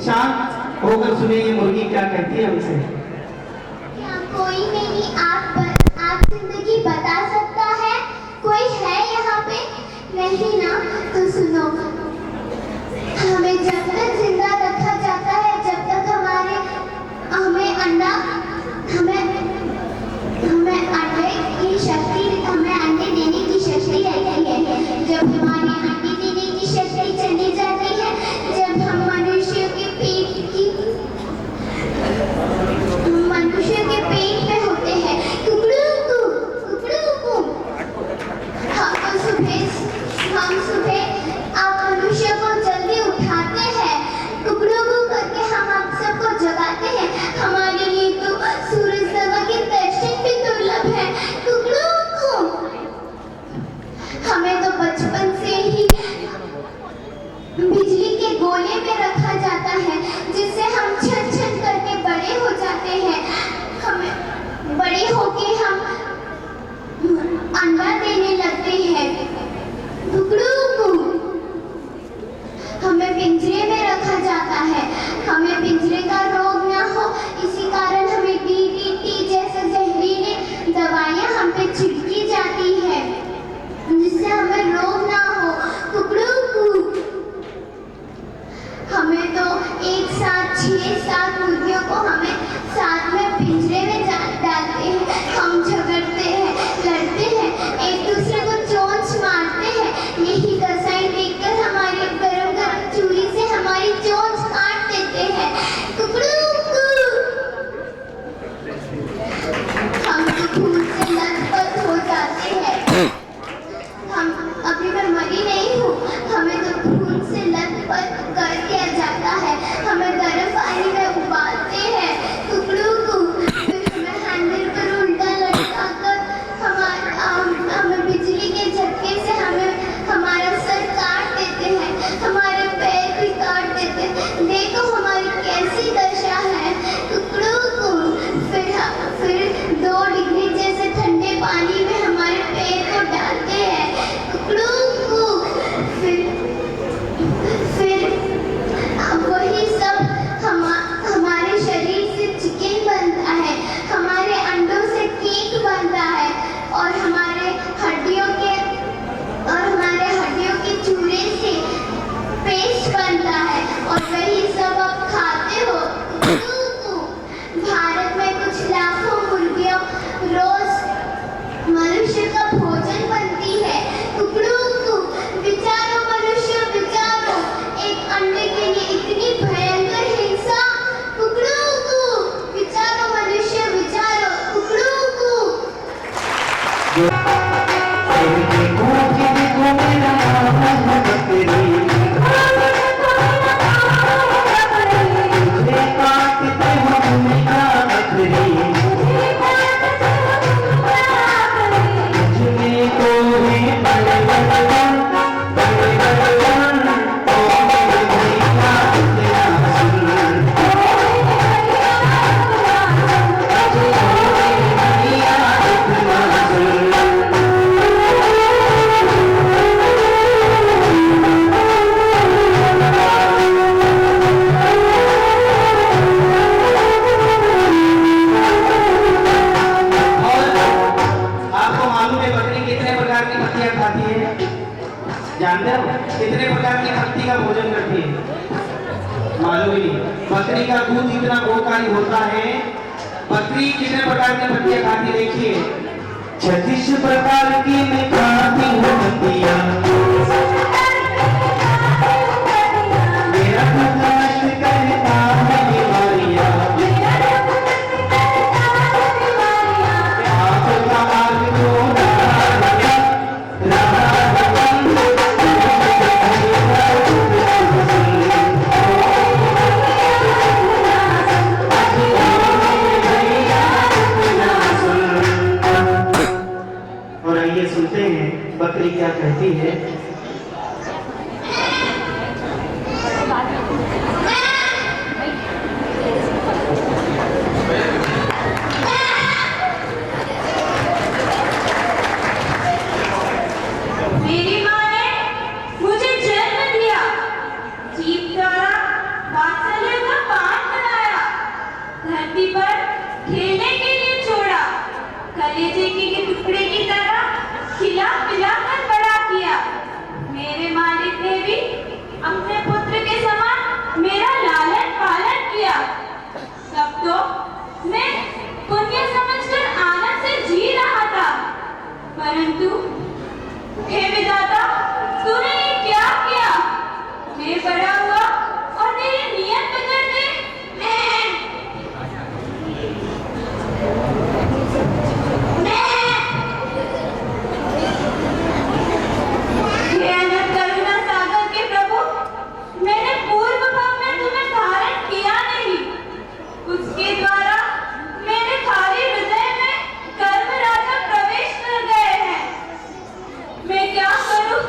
शांत होकर सुने ये मुर्गी क्या कहती है हमसे। कोई मेरी आप जिंदगी बता सकता है? कोई है यहाँ पे? नहीं ना? तो सुनो, हमें जब तक जिंदा रखा जाता है, जब तक हमें अंडे की शक्ति, हमें अंडे देने की शक्ति रहती है। जब हमारी अंडे देने की शक्ति चली जाती है, जब हम मनुष्यों के पेट की खून से लथपथ हो जाते हैं। हम अभी मैं मरी नहीं हूँ, हमें तो खून से लथपथ कर दिया जाता है। हमें गर्म पानी में उबालते हैं टुकड़ों को, फिर हमें हैंडल पर उल्टा लटकाकर हमें बिजली के झटके से हमारा सर काट देते हैं, हमारे पैर भी काट देते हैं। देखो हमारी कैसी दशा है टुकड़ों को। फिर 2 डिग्री जैसे ठंडे पानी में हमारे पैर को डालते हैं टुकड़ों को। फिर वही सब हमारे शरीर से चिकन बनता है, हमारे अंडों से केक बनता है, और हमारे हड्डियों के चूरे से पेस्ट बनता है, और वही सब आप खाते हो। भारत में कुछ लाखों मुर्गियों रोज मनुष्य का भोजन बनती है टुकड़ों को। विचारो मनुष्य विचारो, एक अंडे के लिए इतनी भयंकर हिंसा टुकड़ों को। विचारो मनुष्य विचारो टुकड़ों को। जानते हो कितने प्रकार की पत्ती का भोजन करती है? मालूम ही नहीं। बकरी का दूध इतना गुणकारी होता है। बकरी कितने प्रकार की पत्तियां खाती देखिए। 36 प्रकार की मैं खाती हूँ पत्तियां। मेरा नष्ट करता है बीमारियां। आपका आग को सुनते हैं बकरी क्या कहती है। मेरी माँ ने मुझे जन्म दिया, जीभ द्वारा वात्सल्य का पान बनाया, धरती पर खेलने के लिए छोड़ा, कलेजे के टुकड़े की तरह खिला पिला कर बड़ा किया। मेरे मालिक ने भी अपने पुत्र के समान मेरा लालन पालन किया। तब तो मैं पुण्य समझकर आनंद से जी रहा था, परंतु हे विधाता, तूने ये क्या किया? मैं बड़ा हुआ और तेरी नियत बिगड़ गई। हे अनंत करुणा सागर के प्रभु, मैंने पूर्व भाव में तुम्हें धारण किया नहीं, उसके द्वारा मेरे खाली हृदय में गर्भ राजा प्रवेश कर गए हैं। मैं क्या करूं?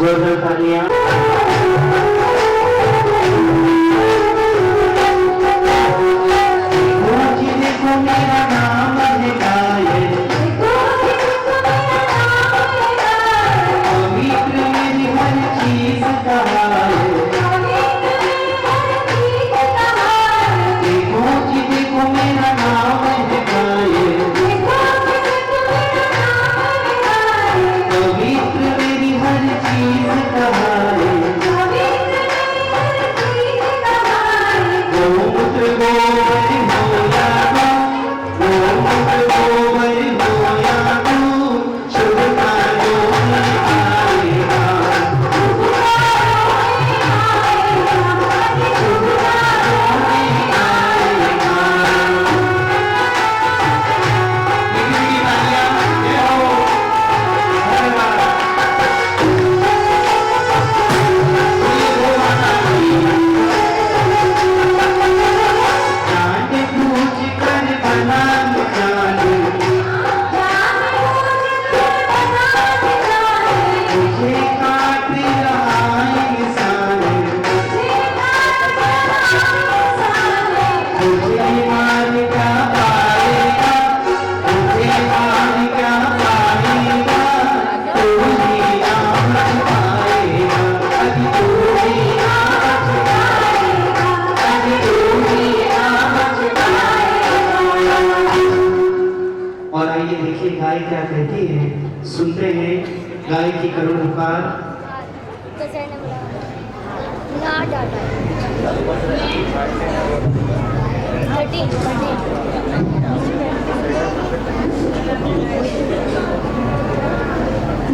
जोरदार तालियां। देखो मेरा नाम गाए, पवित्र मेरी हर चीज कहाए। देखो कि देखो मेरा नाम गाए, पवित्र मेरी हर चीज कहाए। गौमूत्र गोबर हो या गौमूत्र गोबर हो या शुद्धता जो आएगा। और आइए देखिए गाय क्या कहती है, सुनते हैं गाय की करुण पुकार।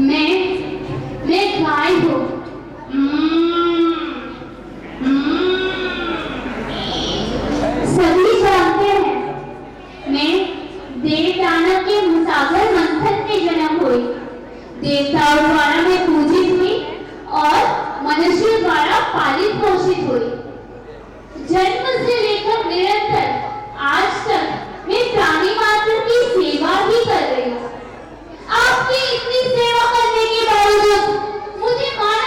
मैं गाय हूँ। सभी जानते हैं मैं देव दानव के मुसागर मंथन में जन्म हुई, देवताओं द्वारा मैं पूजित हुई और मनुष्य द्वारा पालित पोषित हुई। जन्म से लेकर निरंतर आज तक मैं प्राणी मात्र की सेवा ही कर रही हूँ। आपकी इतनी सेवा करने के बावजूद मुझे माना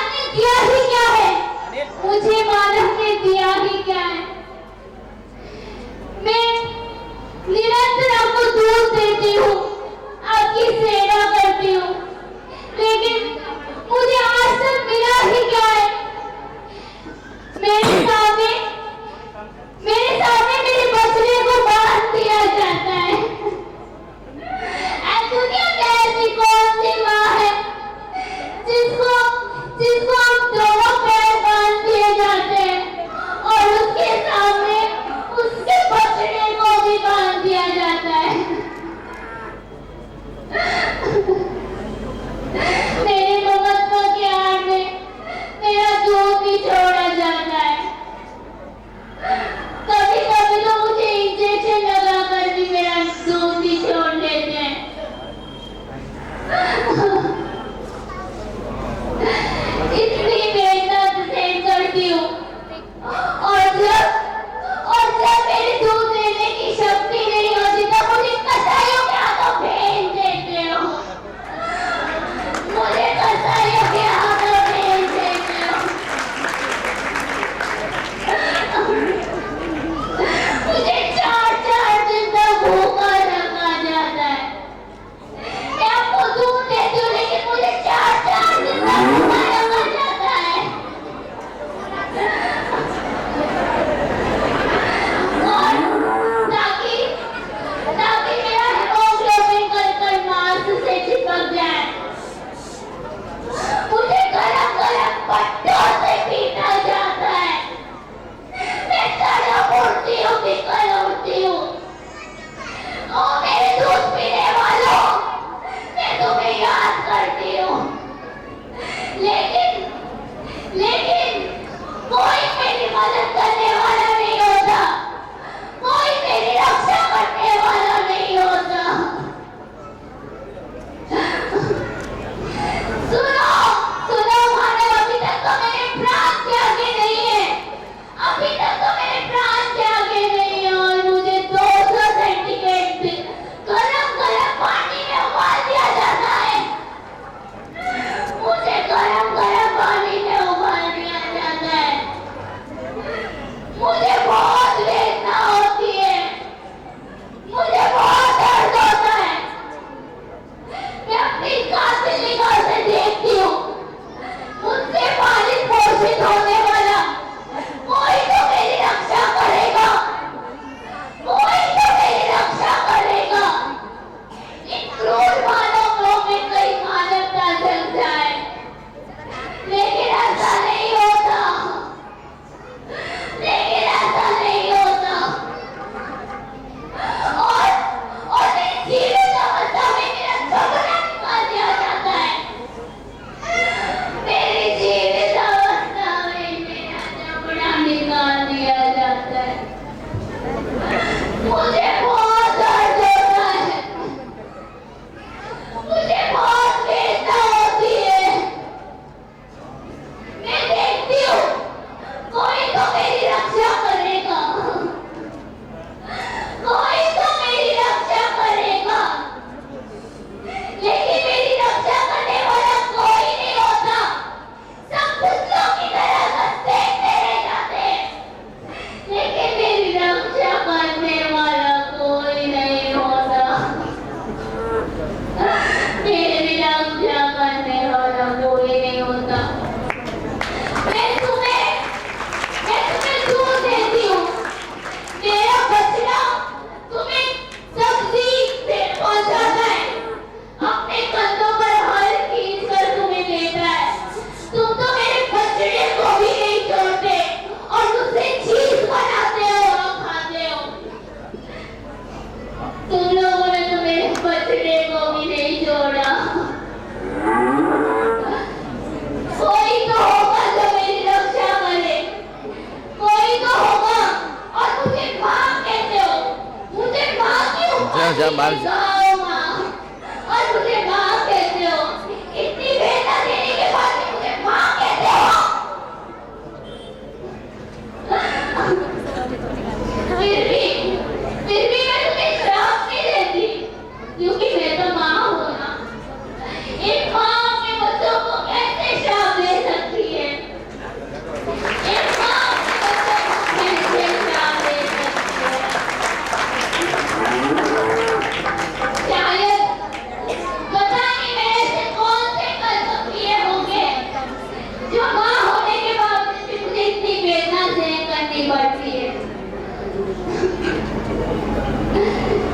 जा बाहर जा। जाओ माँ, और मुझे माँ कहते हो। इतनी वेदना देने के बाद भी मुझे माँ कहते हो। फिर भी मैं तुम्हें श्राप नहीं देती, क्योंकि मैं तो माँ हूँ ना। इन माँ के बच्चों को कैसे श्राप दे सकती है? इन माँ के बच्चों को कैसे श्राप दे सकती है? शायद पता नहीं मैं ऐसे कौन से कर्म किए होंगे जो माँ होने के बावजूद भी मुझे इतनी वेदना सहन करनी पड़ती है।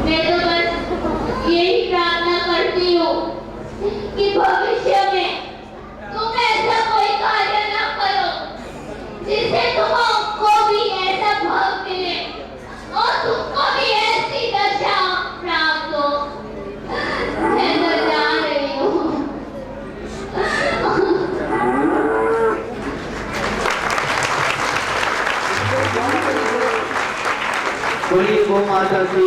मैं तो बस यही प्रार्थना करती हूँ कि भविष्य में तुम ऐसा कोई कार्य न करो जिससे तुमको भी ऐसा भाव मिले और तुमको भी ऐसी दशा प्राप्त हो। मैं तो जा रही हूँ। बोलिए गौ माता की।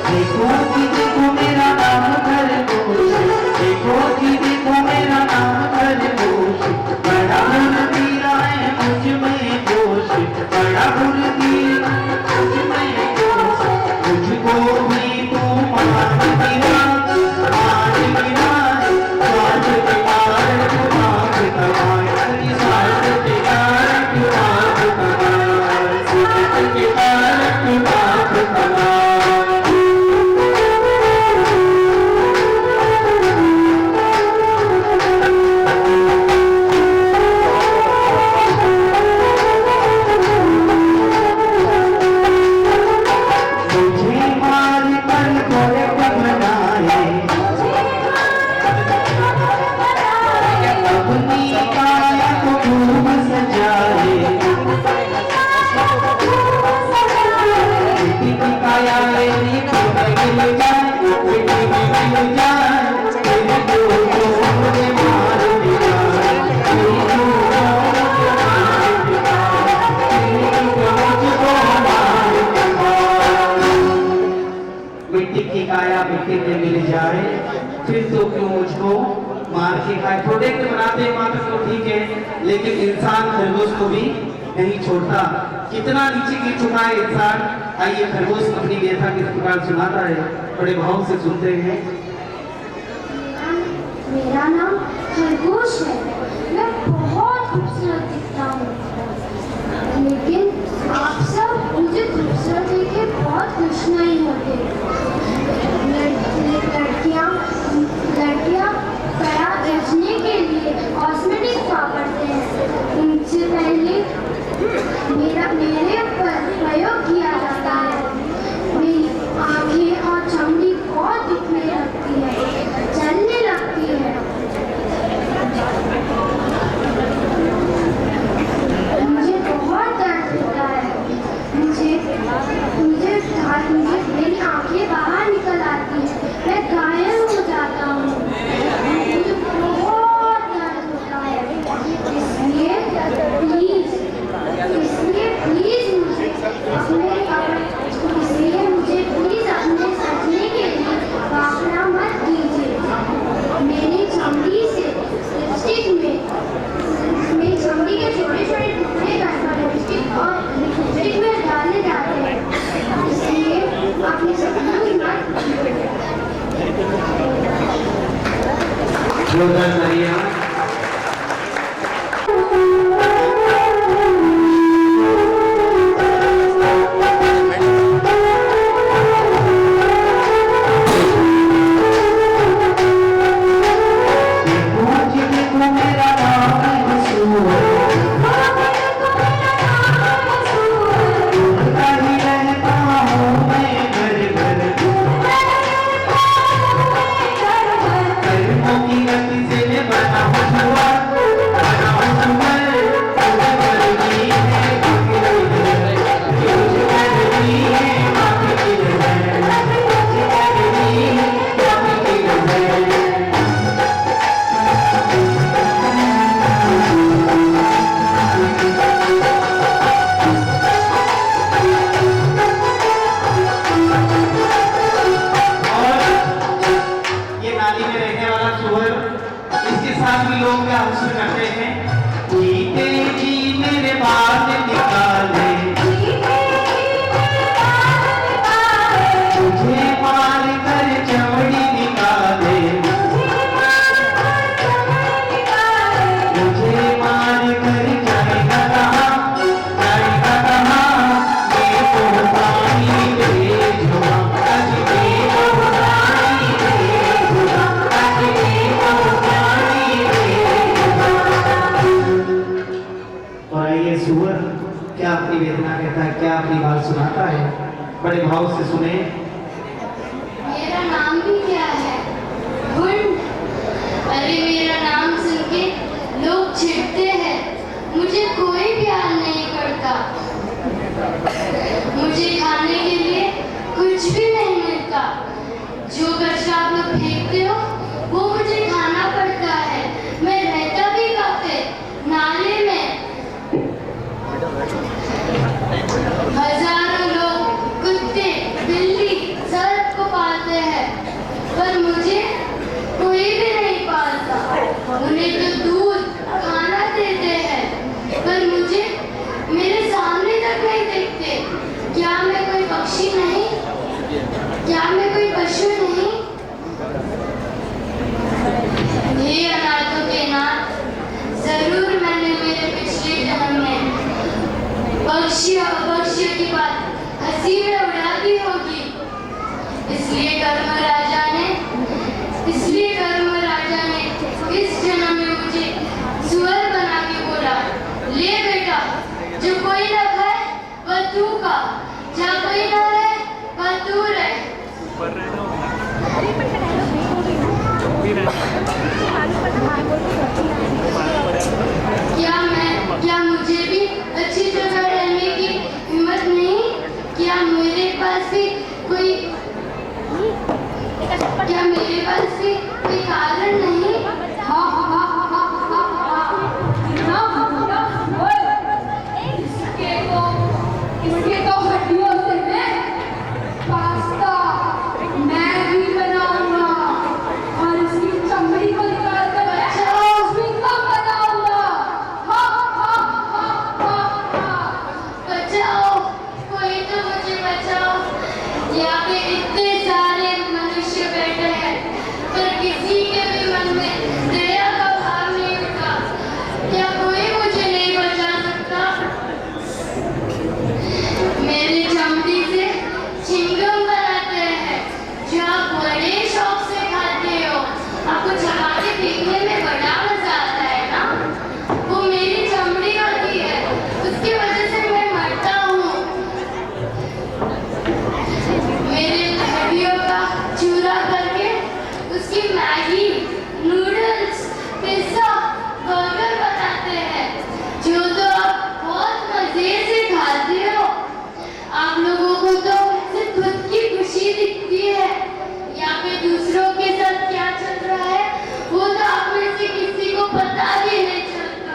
देखो कि देखो मेरा नाम खरगोश, देखो कि देखो मेरा नाम खरगोश, बड़ा फुर्तीला है मुझ में जोश, बड़ा फुर्तीला है मुझ में जोश। मुझको भी तू मान गिरा, मान गिरा, साथ के पार तू आँख कमाए, साथ के पार तू आँख कमाए, साथ के पार तू आँख कमाए। मुझे मार कर कोई बनाए, अपनी काया को खूब सजाए, बेटी की काया मेरी मिल जाए, बेटी मिल जाए, तेरे जो मुझे मार दिया, तेरी जो मुझे मार दिया, तेरी जो मुझको मार दिया। मिट्टी की काया मिट्टी में मिल जाए, फिर तो क्यों मुझको मार के खाए। प्रोडक्ट बनाते हैं मात्र तो ठीक है, लेकिन इंसान खरगोश को भी नहीं छोड़ता। कितना नीचे गिर चुका है इंसान। आइए खरगोश अपनी व्यथा किस प्रकार सुनाता है, बड़े भाव से सुनते हैं। मेरा नाम खरगोश है। मैं बहुत खूबसूरत दिखता हूँ, लेकिन आप सब मुझे खूबसूरत देख के बहुत खुश नहीं होते। लड़कियाँ कड़ा गजने के लिए कॉस्मेटिक्स वापरते हैं। उनसे पहले मेरे ऊपर प्रयोग किया जाता है। मेरी आँखें और चमड़ी बहुत दिखने लगती है, जलने लगती है। मुझे बहुत दर्द होता है। मुझे मेरी आँखें बाहर निकल आती हैं। मैं घायल हो जाता हूँ। मुझे बहुत दर्द होता है। इसलिए प्लीज मुझे प्लीज अपने सजने के लिए वापरा मत कीजिए। मेरी चमड़ी से मेरी चमड़ी के छोटे छोटे टुकड़े करकर लिपस्टिक और लिपस्टिक में डाले जाते हैं, इसलिए अपनी सपनों मत जोरदार तालियां। से सुअर क्या अपनी वेदना कहता है, क्या अपनी बात सुनाता है, बड़े भाव से सुने। मेरा नाम भी क्या है? हुंड। अरे मेरा नाम सुन के लोग चिढ़ते हैं, मुझे कोई प्यार नहीं करता, मुझे खाने के लिए कुछ भी नहीं मिलता, जो कचरा आप लोग फेंकते हो वो मुझे खाना पड़ता है, मैं रहता भी काफे नाले में। हजारों लोग कुत्ते बिल्ली सबको पालते हैं, पर मुझे कोई भी नहीं पालता। उन्हें तो दूध खाना देते हैं, पर मुझे मेरे सामने तक नहीं देखते। क्या मैं कोई पक्षी नहीं? क्या मैं कोई पशु नहीं? हे अनाथों के नाथ, जरूर मैंने मेरे पिछले जन्म में पक्षियों की बात हंसी में उड़ा दी होगी। इसलिए कर्म राजा ने इस जन्म में मुझे सुअर बना के बोला, ले बेटा, जो कोई न खाए वह तू खा, जहाँ कोई न रहे वह तू रहे। क्या मुझे भी अच्छी जगह रहने की हिम्मत नहीं? क्या मेरे पास भी कोई कारण नहीं? इसके तो हड्डियों से मैं पास्ता मैगी बनाऊंगा और इसकी चमड़ी को निकाल कर स्विंगम बनाऊंगा। बचाओ, कोई तो मुझे बचाओ। यहाँ पे इतने सारे मनुष्य बैठे हैं, पर किसी के भी मन में दया का भाव नहीं उठा। क्या कोई मुझे नहीं बचा सकता? मेरी चमड़ी से चिंगम बनाते हैं, जो आप बड़े शौक से खाते हो। आपको चबा के फेंकने में बड़ा मजा आता है ना? वो मेरी चमड़ी होती है, उसकी वजह से मैं मरता हूँ। मेरे हड्डियों का चूरा करके उसकी मैगी, नूडल्स, पिज्जा, बर्गर बनाते हैं, जो तो आप बहुत मजे से खाते हो। आप लोगों को तो सिर्फ खुद की खुशी दिखती है, यहाँ पे दूसरों के साथ क्या चल रहा है वो तो आप में से किसी को पता भी नहीं चलता।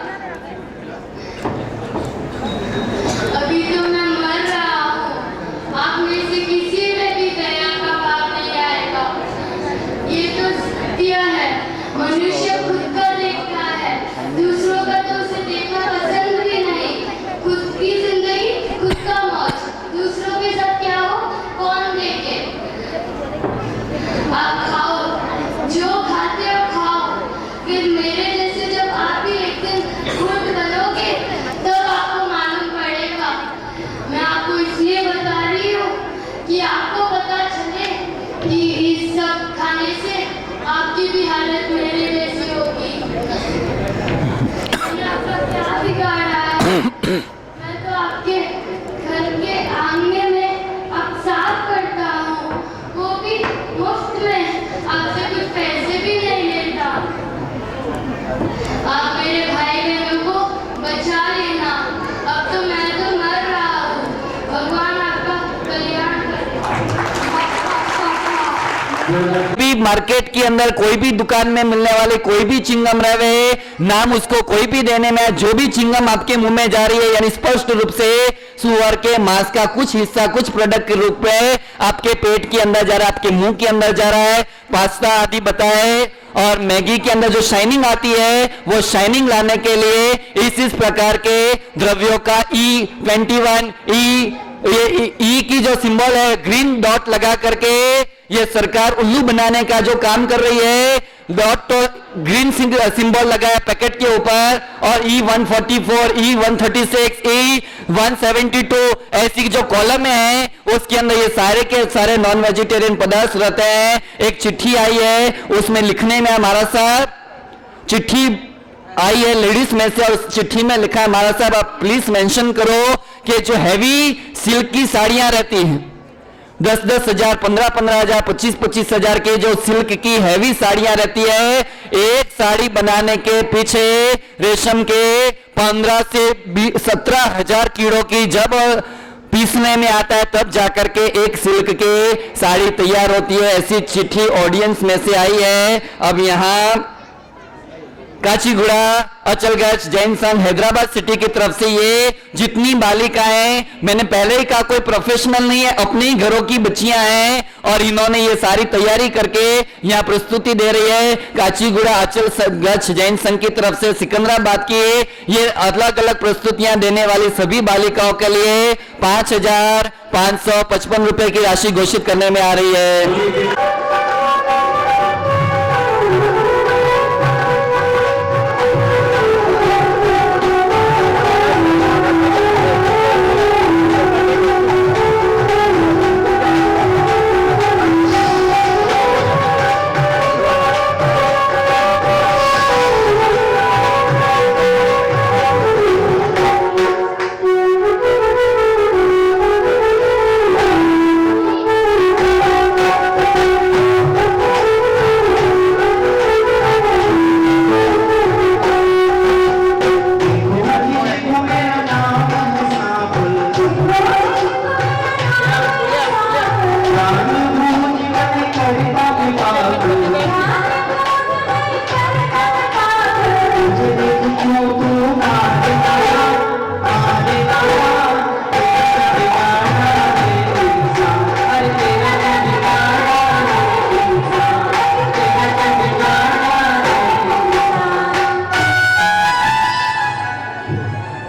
अभी तो मैं मर रहा हूँ, आप में से किसी में भी दया का भाव नहीं आएगा। ये तो सत्य है, मनुष्य खुद का देखता है, दूसरों का तो उसे देखना पसंद भी नहीं। खुद की जिंदगी खुद का मौज, दूसरों के साथ क्या हो कौन देखे। आप खाओ, जो खाते हो खाओ, फिर मेरे जैसे जब आप भी एक दिन खुद बनोगे तब आपको मालूम पड़ेगा। मैं आपको इसलिए बता रही हूँ कि आपको पता चले कि इस सब खाने से आपकी भी हालत मेरे जैसी होगी। मैंने आपका क्या बिगाड़ा है? मैं तो आपके घर के आंगन में अब साफ करता हूँ, वो भी मुफ्त में, आपसे कुछ पैसे भी नहीं लेता। आप मेरे भाई बहनों को बचा लेना, अब तो मैं तो मर रहा हूँ। भगवान आपका कल्याण करे। भी मार्केट के अंदर कोई भी दुकान में मिलने वाले कोई भी चिंगम रहे, नाम उसको कोई भी देने में, जो भी चिंगम आपके मुंह में जा रही है, यानी स्पष्ट रूप से सुअर के मांस का कुछ हिस्सा कुछ प्रोडक्ट के रूप में आपके पेट के अंदर जा रहा है, आपके मुंह के अंदर जा रहा है। पास्ता आदि बताए, और मैगी के अंदर जो शाइनिंग आती है वो शाइनिंग लाने के लिए इस प्रकार के द्रव्यों का E21 ई की जो सिंबल है ग्रीन डॉट लगा करके ये सरकार उल्लू बनाने का जो काम कर रही है। डॉट तो ग्रीन सिंबल लगा है पैकेट के ऊपर, और E144, E136, E172 ऐसी जो कॉलम है उसके अंदर ये सारे के सारे नॉन वेजिटेरियन पदार्थ रहते हैं। एक चिट्ठी आई है, उसमें लिखने में हमारा साहब चिट्ठी आई है लेडीज में से, और उस चिट्ठी में लिखा है महाराज साहब आप प्लीज मेंशन करो कि जो हैवी सिल्क की साड़ियां रहती हैं 10-10 हजार, 15-15 हजार, 25-25 हजार के जो सिल्क की हैवी साड़ियां रहती है, एक साड़ी बनाने के पीछे रेशम के 15 से 17 हजार कीड़ों की जब पीसने में आता है तब जाकर के एक सिल्क के साड़ी तैयार होती है। ऐसी चिट्ठी ऑडियंस में से आई है। अब यहाँ काचीगुड़ा, अचलगंज, जैन संघ, हैदराबाद सिटी की तरफ से ये जितनी बालिकाएं, मैंने पहले ही कहा कोई प्रोफेशनल नहीं है, अपने ही घरों की बच्चियां हैं और इन्होंने ये सारी तैयारी करके यहाँ प्रस्तुति दे रही है। काचीगुड़ा, अचलगंज, जैन संघ की तरफ से सिकंदराबाद की ये अलग अलग प्रस्तुतियां देने वाली सभी बालिकाओं के लिए 5,555 रुपए की राशि घोषित करने में आ रही है।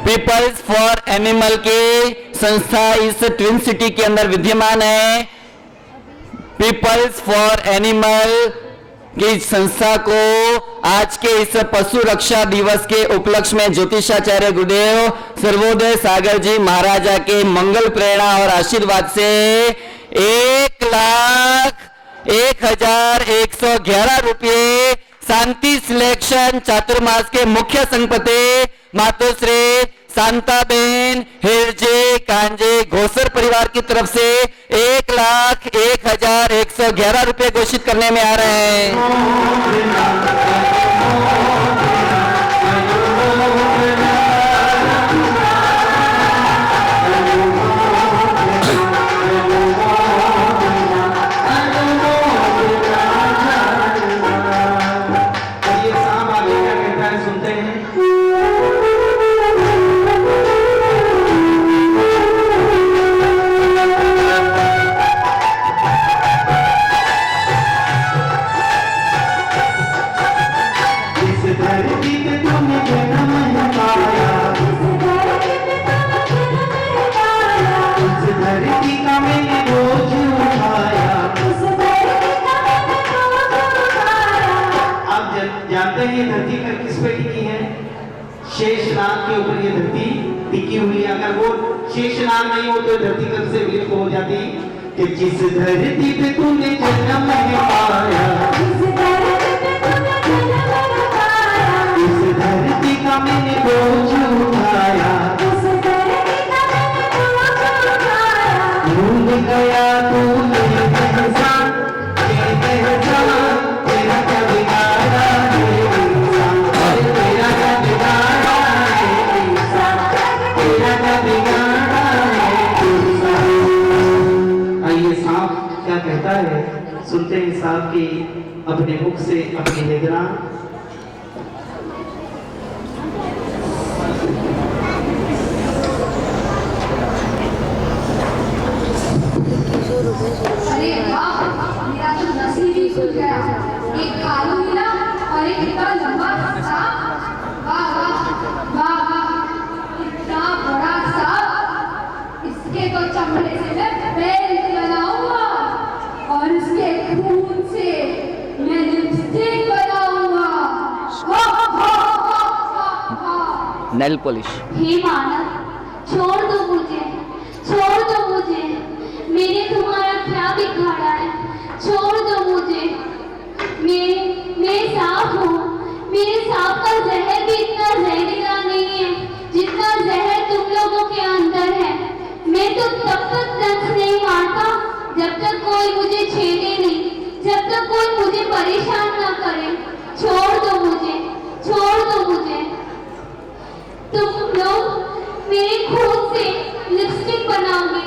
पीपल्स फॉर एनिमल की संस्था इस ट्विन सिटी के अंदर विद्यमान है। पीपल्स फॉर एनिमल की संस्था को आज के इस पशु रक्षा दिवस के उपलक्ष्य में ज्योतिषाचार्य गुरुदेव सर्वोदय सागर जी महाराजा के मंगल प्रेरणा और आशीर्वाद से 1,01,111 रुपये शांति सिलेक्शन चातुर्मास के मुख्य संपत्ति मातोश्री शांताबेन हिरजे कांजे घोसर परिवार की तरफ से 1,01,111 रुपये घोषित करने में आ रहे हैं। जानते हैं ये धरती पर किस पे टिकी है? शेषनाग के ऊपर ये धरती टिकी हुई है। अगर वो शेषनाग नहीं हो तो धरती कब से विलुप्त हो जाती। कि जिस धरती पे तूने जन्म पाया, इस धरती का मैंने बोझ उठाया, भूल गया तूने एहसान, तेरा क्या बिगाड़ा है इंसान, तेरा क्या बिगाड़ा है इंसान, तेरा क्या बिगाड़ा है इंसान। आइए सांप क्या कहता है सुनते हैं सांप की अपने मुख से अपनी निगरान। अरे वाह, मेरा तो नसीब ही खुल गया। एक भालू मिला और एक इतना लंबा सांप। वाह वाह वाह वाह, इतना बड़ा सांप। इसके तो चमड़े से मैं बेल्ट बनाऊंगा और इसके खून से मैं लिपस्टिक बनाऊंगा। Nail polish. हे मानव, छोड़ दो मुझे, छोड़ दो मुझे, मैंने तुम्हारा क्या बिगाड़ा है? छोड़ दो मुझे, मैं सांप हूँ, मेरे सांप का जहर भी इतना जहरीला नहीं है जितना जहर तुम लोगों के अंदर है। मैं तो तब तक डंक नहीं मारता जब तक कोई मुझे छेड़े नहीं, जब तक कोई मुझे परेशान ना करे। छोड़ दो मुझे, छोड़ दो मुझे। तुम लोग मेरे खून से लिपस्टिक बनाओगे,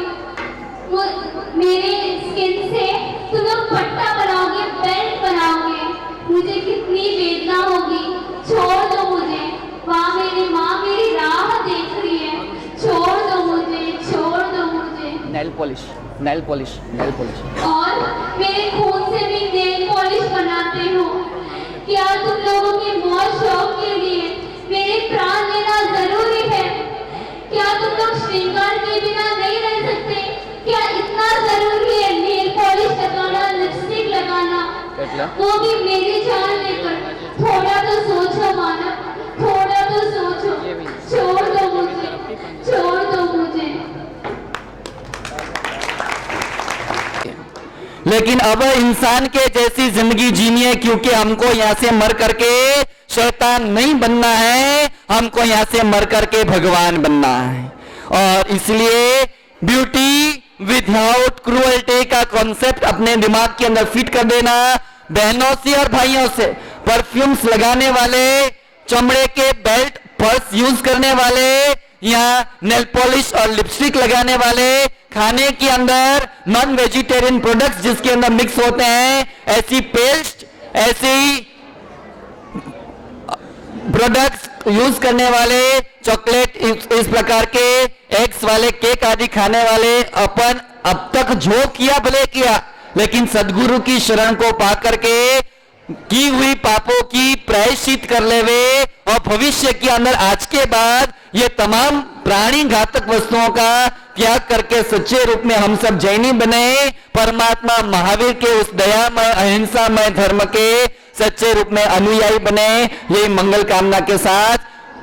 मेरे स्किन से तुम लोग पट्टा बनाओगे, बेल्ट बनाओगे। मुझे कितनी वेदना होगी। छोड़ दो मुझे। वहाँ मेरी माँ मेरी राह देख रही है। छोड़ दो मुझे, छोड़ दो मुझे। Nail polish, nail polish, nail polish. और मेरे खून से भी नेल पॉलिश बनाते हो। क्या तुम लोगों के मौज शौक के लिए मेरे प्राण लेना जरूरी है? क्या तुम लोग श्रृंगार के बिना नहीं रह सकते? क्या इतना जरूरी है नेल पॉलिश लगाना, लिपस्टिक लगाना, वो भी मेरी जान लेकर? थोड़ा तो सोचो मानव, थोड़ा तो सोचो। छोड़ दो मुझे, छोड़ दो मुझे। लेकिन अब इंसान के जैसी जिंदगी जीनी है, क्योंकि हमको यहाँ से मर करके शैतान नहीं बनना है, हमको यहाँ से मर करके भगवान बनना है। और इसलिए ब्यूटी विदाउट क्रूअल्टी का कॉन्सेप्ट अपने दिमाग के अंदर फिट कर देना। बहनों से और भाइयों से परफ्यूम्स लगाने वाले, चमड़े के बेल्ट पर्स यूज करने वाले, या नेल पॉलिश और लिपस्टिक लगाने वाले, खाने के अंदर नॉन वेजिटेरियन प्रोडक्ट्स जिसके अंदर मिक्स होते हैं, ऐसी पेस्ट, ऐसी प्रोडक्ट्स यूज करने वाले, चॉकलेट इस प्रकार के एग्स वाले केक आदि खाने वाले, अपन अब तक जो किया भले किया, लेकिन सदगुरु की शरण को पा करके की हुई पापों की प्रायश्चित कर लेवे और भविष्य के अंदर आज के बाद ये तमाम प्राणी घातक वस्तुओं का त्याग करके सच्चे रूप में हम सब जैनी बने, परमात्मा महावीर के उस दयामय अहिंसामय धर्म के सच्चे रूप में अनुयायी बने। यही मंगल कामना के साथ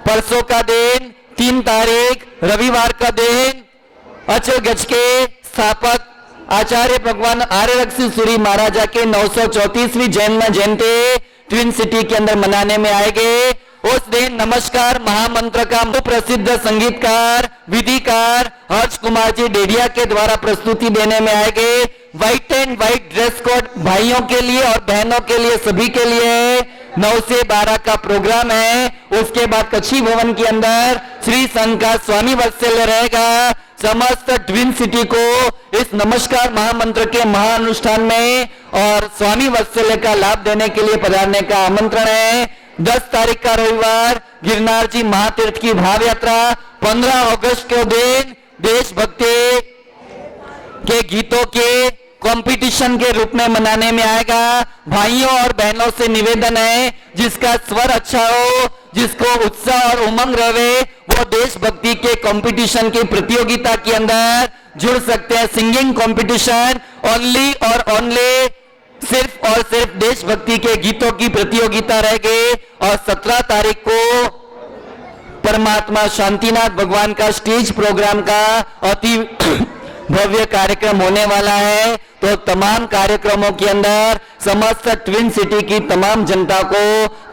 परसों का दिन 3 तारीख रविवार का दिन अचल गज के स्थापक आचार्य भगवान आर्यरक्षी सूरी महाराजा के 934वीं जन्म जयंती ट्विन सिटी के अंदर मनाने में आएंगे। उस दिन नमस्कार महामंत्र का प्रसिद्ध संगीतकार विधिकार हर्ष कुमार जी डेडिया के द्वारा प्रस्तुति देने में आएंगे। White and white dress code भाइयों के लिए और बहनों के लिए, सभी के लिए 9 से 12 का प्रोग्राम है। उसके बाद कच्छी भवन के अंदर श्री संघ का स्वामी वात्सल्य रहेगा। समस्त ट्विन सिटी को इस नमस्कार महामंत्र के महाअनुष्ठान में और स्वामी वात्सल्य का लाभ देने के लिए पधारने का आमंत्रण है। 10 तारीख का रविवार गिरनार जी महातीर्थ की भाव यात्रा, 15 अगस्त के दिन देशभक्ति के गीतों के कंपटीशन के रूप में मनाने में आएगा। भाइयों और बहनों से निवेदन है, जिसका स्वर अच्छा हो, जिसको उत्साह और उमंग रहे, वो देशभक्ति के कंपटीशन की प्रतियोगिता के अंदर जुड़ सकते हैं। सिंगिंग कंपटीशन ओनली और ओनली, सिर्फ और सिर्फ देशभक्ति के गीतों की प्रतियोगिता रहेगी। और 17 तारीख को परमात्मा शांतिनाथ भगवान का स्टेज प्रोग्राम का अति भव्य कार्यक्रम होने वाला है। तो तमाम कार्यक्रमों के अंदर समस्त ट्विन सिटी की तमाम जनता को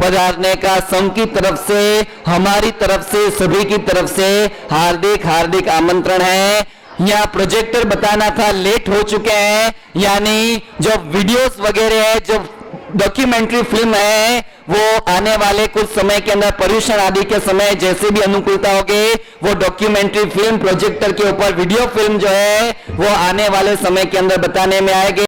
पधारने का संघ की तरफ से, हमारी तरफ से, सभी की तरफ से हार्दिक हार्दिक आमंत्रण है। यहाँ प्रोजेक्टर बताना था, लेट हो चुके हैं, यानी जो वीडियोस वगैरह है, जो डॉक्यूमेंट्री फिल्म है, वो आने वाले कुछ समय के अंदर पर्यूषण आदि के समय जैसे भी अनुकूलता होगी, वो डॉक्यूमेंट्री फिल्म प्रोजेक्टर के ऊपर वीडियो फिल्म जो है वो आने वाले समय के अंदर बताने में आएगी।